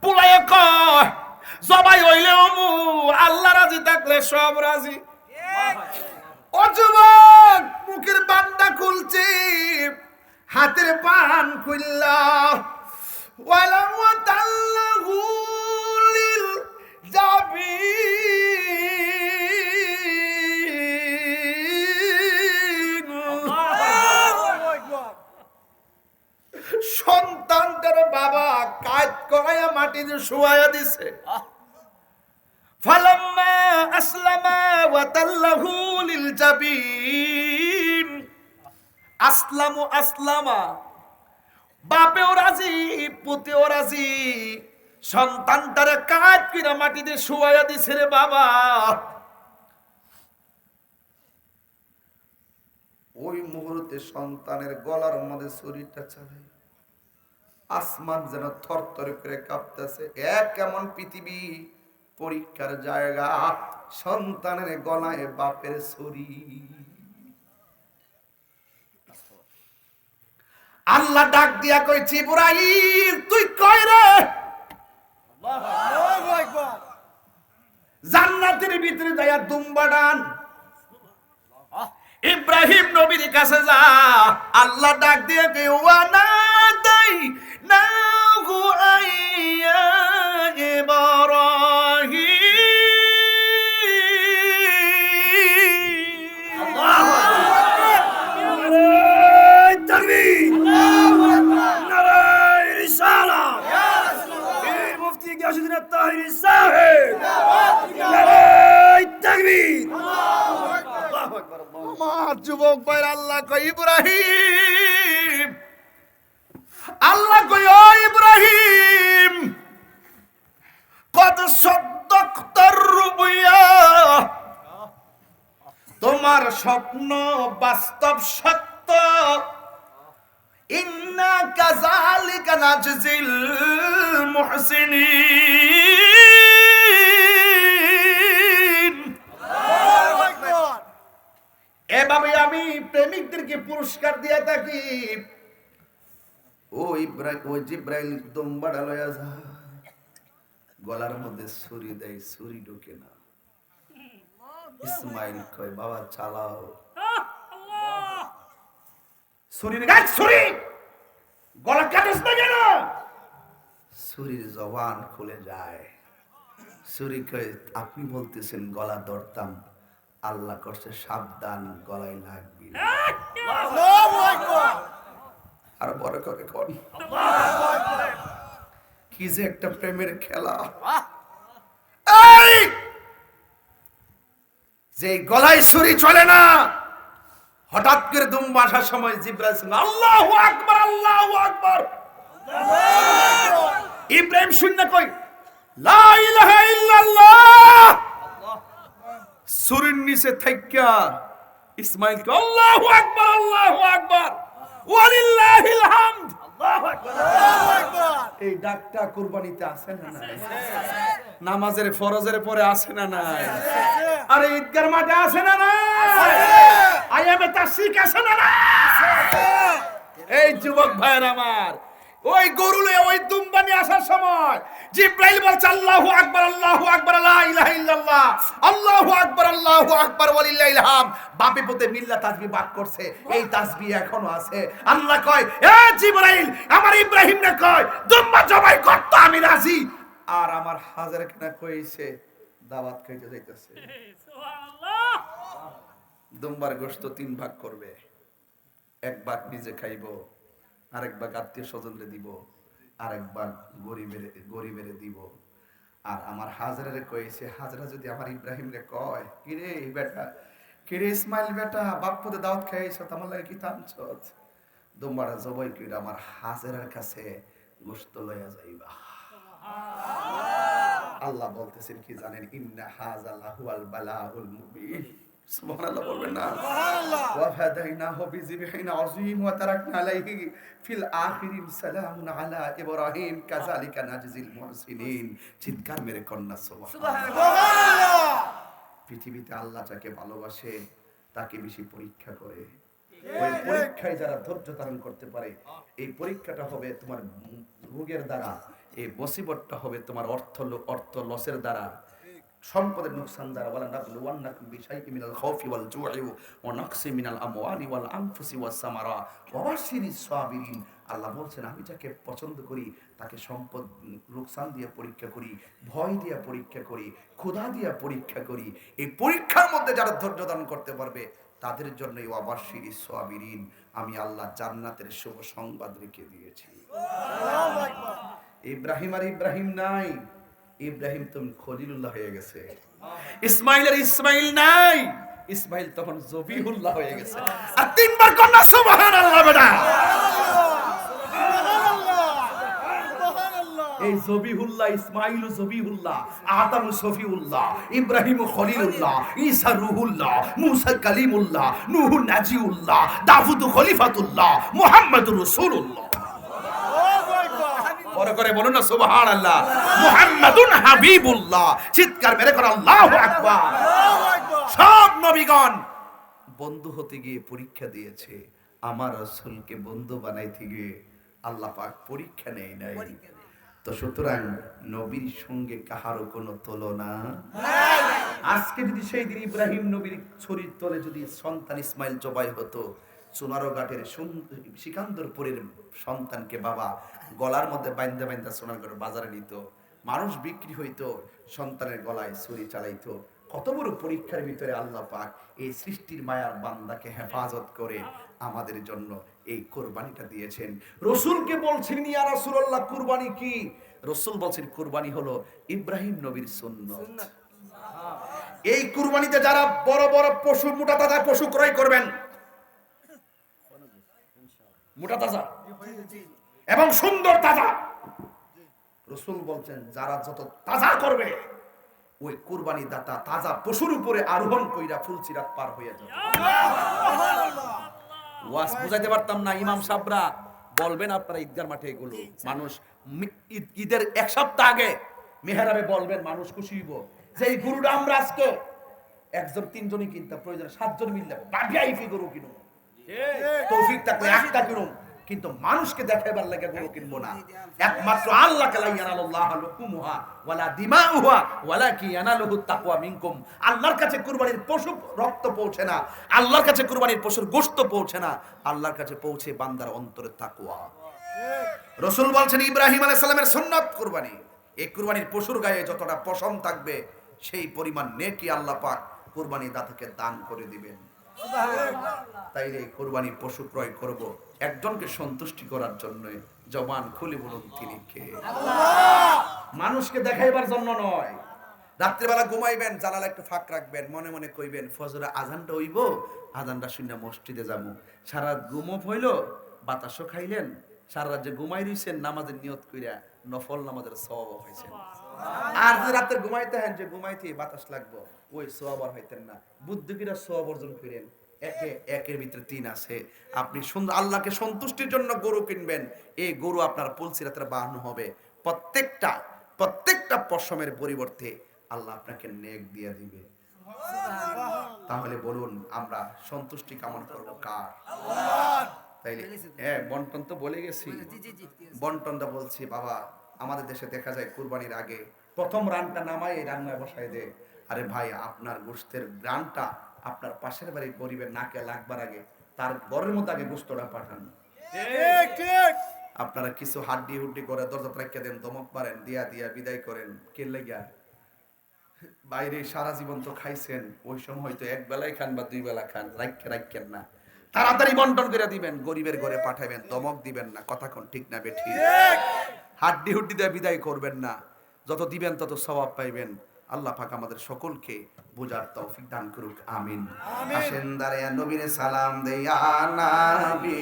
পোলায় কয় জবাই হইলেও আল্লাহ রাজি থাকলে সব রাজি। ও যুবক মুখের বান্ডা খুলছি, হাতের পান খুললা ওয়ালাম তাল্লাহু লিল জাবিন। সন্তানটার বাবা কাজ করাইয়া মাটিতে শুয়াইয়া দিছে। ফালাম্মা আসলামা ওয়া তাল্লাহু লিল জাবিন। আসলামা, বাপেও রাজি, পুতেও রাজি, সন্তানটারে কাজ করে মাটিতে শুয়াইয়া দিছে রে বাবা। ওই মুহূর্তে সন্তানের গলার মধ্যে ছুরিটা চালাই, আসমান যেন থরথর করে কাঁপতেছে। এক কেমন পৃথিবী, পরীক্ষার জায়গা, সন্তানের গলায় বাপের ছুরি। আল্লাহ ডাক দিয়া কই, জিবরাইল তুই কই রে? জান্নাতের ভিতরে যাইয়া দুম্বা ডান, ইব্রাহিম নবীর কাছে যা। আল্লাহ ডাক দিয়ে কে ওয়ানা দাই না গো আইয়া ইব্রাহিম। আল্লাহু আকবার, তাকবীর, নারায়ে রিসালাত, ইয়া রাসূলুল্লাহ, মুফতি গিয়াসউদ্দিন আত-তাহিরি সাহেব, নারায়ে তাকবীর, আল্লাহু আকবার। আমার যুবক ভাই, আল্লাহ কই ইব্রাহিম, আল্লাহ কই ও ইব্রাহিম, কদ সাদ্দাকতার রুবিয়া, তোমার স্বপ্ন বাস্তব সত্য। ইন্না কাযালিকা নাজজিল মুহসিনিন। এভাবে আমি প্রেমিকদেরকে পুরস্কার দিয়া থাকি। ও জিব্রাইল দুম্বাটা লয়া যা, গলার মধ্যে ছুরি দেয়, ছুরি ঢোকে না। ইসমাইল কয় বাবা চালাও, ছুরির গাছ ছুরি, গলা কাটিস না কেন? ছুরির জবান খুলে যায়। ছুরি কয় আপনি বলতেছেন গলা ধরতাম, আল্লাহ করছে সাবধান, গলায় লাগবি না। আর বড় করে কোন কি যে একটা প্রেমের খেলা। এই যে গলায় ছুরি চলে না, হঠাৎ করে দুম্বা আসার সময় জিব্রাইল আল্লাহু আকবার, আল্লাহু আকবার। ইব্রাহিম শূন্য কই লা ইলাহা ইল্লাল্লাহ। ছুরির নিচে থাইকা ইসমাইল কে আল্লাহু আকবার, আল্লাহু আকবার, ওয়ালিল্লাহিল হামদ, আল্লাহু আকবার, আল্লাহু আকবার। এই ডাকটা কুরবানিতে আছে না নাই? নামাজের ফরজের পরে আছে না নাই? আরে ঈদগার মাঠে আছে না নাই? আয়ামে তাশরিক আছে না নাই? এই যুবক ভাইরা আমার, ওই গরুলে ওই দুম্বানি আসার সময় জিব্রাইল বলছে আল্লাহু আকবার, আল্লাহু আকবার, লা ইলাহা ইল্লাল্লাহ, আল্লাহু আকবার, আল্লাহু আকবার, ওয়ালিল্লাহিল হামদ। বাপে পুতে মিল্লা তাসবিহ পাঠ করছে, এই তাসবিহ এখনো আছে। আল্লাহ কয় এ জিব্রাইল আমার ইব্রাহিম নে কয় দুম্বা জবাই করতে আমি রাজি। আর আমার হাজার কেনা কইছে দাওয়াত খাইতে যাইতেছে। সুবহানাল্লাহ। দুম্বার গোশত 3 ভাগ করবে, 1 ভাগ নিজে খাইবো, আরেক ভাগ আত্মীয় স্বজনরে দিব, আরেক ভাগ গরিবের দিব। আর আমার হাজরারে কইছে, হাজরা যদি আমার ইব্রাহিম রে কয় কিরে বেটা, কিরে ইসমাইল বেটা, বাপ্পুতে দাওয়াত খাইছ, আমার লাগে কি টানছস? দুম্বারা জবাই কইরা আমার হাজরার কাছে গোশত লইয়া যাইবা। আল্লাহ বলতেছেন কি জানেন? ইন্না হাযা লাহুয়াল বালাউল মুবিন। সুবহানাল্লাহ বলবেন না? সুবহানাল্লাহ। ওয়া ফাদাইনাহু বিযিবহিন আযীম ওয়া তারাকনা আলাইহি ফিল আখিরিন সালামুন আলা ইব্রাহিম কাযালিকা নাজজিল মুহসিনিন। চিৎকার মেরে কন্যা সুবহানাল্লাহ। পৃথিবীতে আল্লাহ যাকে ভালোবাসে তাকে বেশি পরীক্ষা করে। ওই পরীক্ষায় যারা ধৈর্য ধারণ করতে পারে, এই পরীক্ষাটা হবে তোমার ভোগের দ্বারা, এই মুসিবতটা হবে তোমার অর্থ লসের দ্বারা। সম্পদের নুকসান দ্বারা ওয়ালা নাবলুওয়ান্নাকুম বিশাইইন মিনাল খাউফি ওয়াল জু'i ওয়া নাকসিন মিনাল আমওয়ালি ওয়াল আনফুসি ওয়াস সামারা ওয়া বাশশিরিস সাবিরিন। আল্লাহ বলছেন আমি যাকে পছন্দ করি তাকে সম্পদ নুকসান দিয়ে পরীক্ষা করি, ভয় দিয়ে পরীক্ষা করি, ক্ষুধা দিয়ে পরীক্ষা করি। এই পরীক্ষার মধ্যে যারা ধৈর্য ধারণ করতে পারবে তাদের জন্য ওয়া বাশশিরিস সাবিরিন আমি আল্লাহ জান্নাতের শুভ সংবাদ রেখে দিয়েছি। ইব্রাহিম আর ইব্রাহিম নাই, ইব্রাহিম তুমি খলিলুল্লাহ হয়ে গেছে। ইসমাইল আর ইসমাইল নাই, ইসমাইল তখন জবিহুল্লাহ হয়ে গেছে। আর তিনবার কন্যা সুবহানাল্লাহ বেটা। এই জবিহুল্লাহ, ইসমাইল জবিহুল্লাহ, আদম সফিউল্লাহ, ইব্রাহিম খলিলুল্লাহ, ঈসা রূহুল্লাহ, মুসা কালিমুল্লাহ, নূহ নাজিউল্লাহ, দাউদ খলিফাতুল্লাহ, মুহাম্মদুর রাসূলুল্লাহ। বড় করে বলুন না সুবহানাল্লাহ। মুহাম্মাদুন হাবিবুল্লাহ। চিৎকার মেরে করে আল্লাহু আকবার। সব নবীগণ বন্ধু হতে গিয়ে পরীক্ষা দিয়েছে, আমার রাসূলকে বন্ধু বানাইতে গিয়ে আল্লাহ পাক পরীক্ষা নেয় নাই। তো সুতরাং নবীর সঙ্গে কাহারও কোনো তুলনা নাই। আজকে যদি সেই দিন ইব্রাহিম নবীর ছড়ির তলে যদি সন্তান ইসমাইল জবাই হতো, সোনারঘাটের সিকান্দরপুরের সন্তানকে বাবা গলার মধ্যে বাইন্দা বাইন্দা সোনারঘাট বাজারে নিত, মানুষ বিক্রি হইতো, সন্তানের গলায় ছুরি চালাইতো। কত বড় পরীক্ষার ভিতরে আল্লাহ পাক এই সৃষ্টির মায়ার বান্দাকে হেফাজত করে আমাদের জন্য এই কুরবানিটা দিয়েছেন। রাসূলকে বলছেন ইয়া রাসূলুল্লাহ কুরবানি কি? রাসূল বলছেন কুরবানি হলো ইব্রাহিম নবীর সুন্নাত। এই কুরবানিতে যারা বড় বড় পশু মোটা তাজা পশু ক্রয় করবেন, মোটা তাজা এবং সুন্দর তাজা, রাসূল বলছেন যারা যত তাজা করবে ওই কুরবানি দাতা তাজা পশুর উপরে আরোহণ কইরা ফুলসিরাত পার হয়ে যাবে। ওয়াজ বুঝাইতে পারতাম না, ইমাম সাহেবরা বলবেন আপনারা ঈদগার মাঠে এগুলো মানুষ ঈদের এক সপ্তাহ আগে মেহরাবে বলবেন, মানুষ খুশি হইব যে এই গরুটা আমরা আজকে একজন তিনজনই কিনতাম, প্রয়োজনে 7 জন মিললে বাড়িয়াইফি গরু কিনুম, তৌফিক থাকলে একটা কিনুম, কিন্তু মানুষকে দেখাইবার লাগে গরু কিনবো না। একমাত্র আল্লাহকে লা ইয়ানালুল্লাহু লুহুমুহা ওয়ালা দিমাউহা ওয়ালাকি ইয়ানালুহুত তাকওয়া মিনকুম। আল্লাহর কাছে কুরবানির পশু রক্ত পৌঁছে না, আল্লাহর কাছে কুরবানির পশুর গোশত পৌঁছে না, আল্লাহর কাছে পৌঁছে বান্দার অন্তরের তাকওয়া। রাসূল বলছেন ইব্রাহিম আলাইহিস সালামের সুন্নাত কুরবানি, এই কুরবানির পশুর গায়ে যতটা পশম থাকবে সেই পরিমাণ নেকি আল্লাহ পাক কুরবানি দাতাকে দান করে দিবেন। তাইলে কুরবানি পশু ক্রয় করব একজনকে সন্তুষ্টি করার জন্য। জবান খুলে বলুন তিনি কে? আল্লাহ। মানুষকে দেখাইবার জন্য নয়। রাত্রিবেলা ঘুমাইবেন, জানালা একটু ফাঁক রাখবেন, মনে মনে কইবেন ফজরে আজানটা হইব, আজানটা শুনে মসজিদে যাব। সারা রাত ঘুমও হইল, বাতাসও খাইলেন, সারা রাত যে ঘুমাই রইছেন নামাজের নিয়ত কইরা নফল নামাজের সওয়াব হইছেন। আর যে রাতে ঘুমাইতে হেন যে ঘুমাইতে বাতাস লাগবো, ওই সওয়াব আর হইতেন না। বুদ্ধি কিরা সওয়াব অর্জন করেন। একের ভিতরে 3 আছে। আপনি সুন্দর আল্লাহকে সন্তুষ্টির জন্য গরু কিনবেন, এই গরু আপনার পুলসিরাতের বাহন হবে। প্রত্যেকটা পশমের পরিবর্তে আল্লাহ আপনাকে নেক দিয়ে দিবে। তাহলে বলুন আমরা সন্তুষ্টি কামনা করব কার? আল্লাহ। তাইলে বন্টন তো বলে গেছি, বন্টনটা বলছি বাবা। আমাদের দেশে দেখা যায় কুরবানির আগে প্রথম রানটা নামায় এই রান্নায় বসায় দেয়। আরে ভাই, আপনার গোশতের রানটা আপনার পাশের বাড়ির গরিবের নাকে লাগবার আগে তার ঘরের মধ্যে আগে গোশতটা পাঠান। ঠিক। আপনারা কিছু হাড্ডি হুড্ডি করে দরজা রাখিয়ে দেন, দমক পারেন, দিয়া বিদায় করেন। কে লাগিয়া বাইরে সারা জীবন তো খাইছেন, ওই সময় হয়তো এক বেলায় খান বা 2 বেলা খান, রাখেন না। তাড়াতাড়ি বন্টন করে দিবেন, গরিবের ঘরে পাঠাবেন, দমক দিবেন না। কথা কোন ঠিক না বেঠিক? হাড্ডি হুড্ডি দিয়ে বিদায় করবেন না। যত দিবেন তত সওয়াব পাইবেন। আল্লাহ পাক আমাদের সকলকে বুঝার তৌফিক দান করুক, আমিন। আসেন দাঁড়ায়া নবীরে সালাম দেয়া নবী।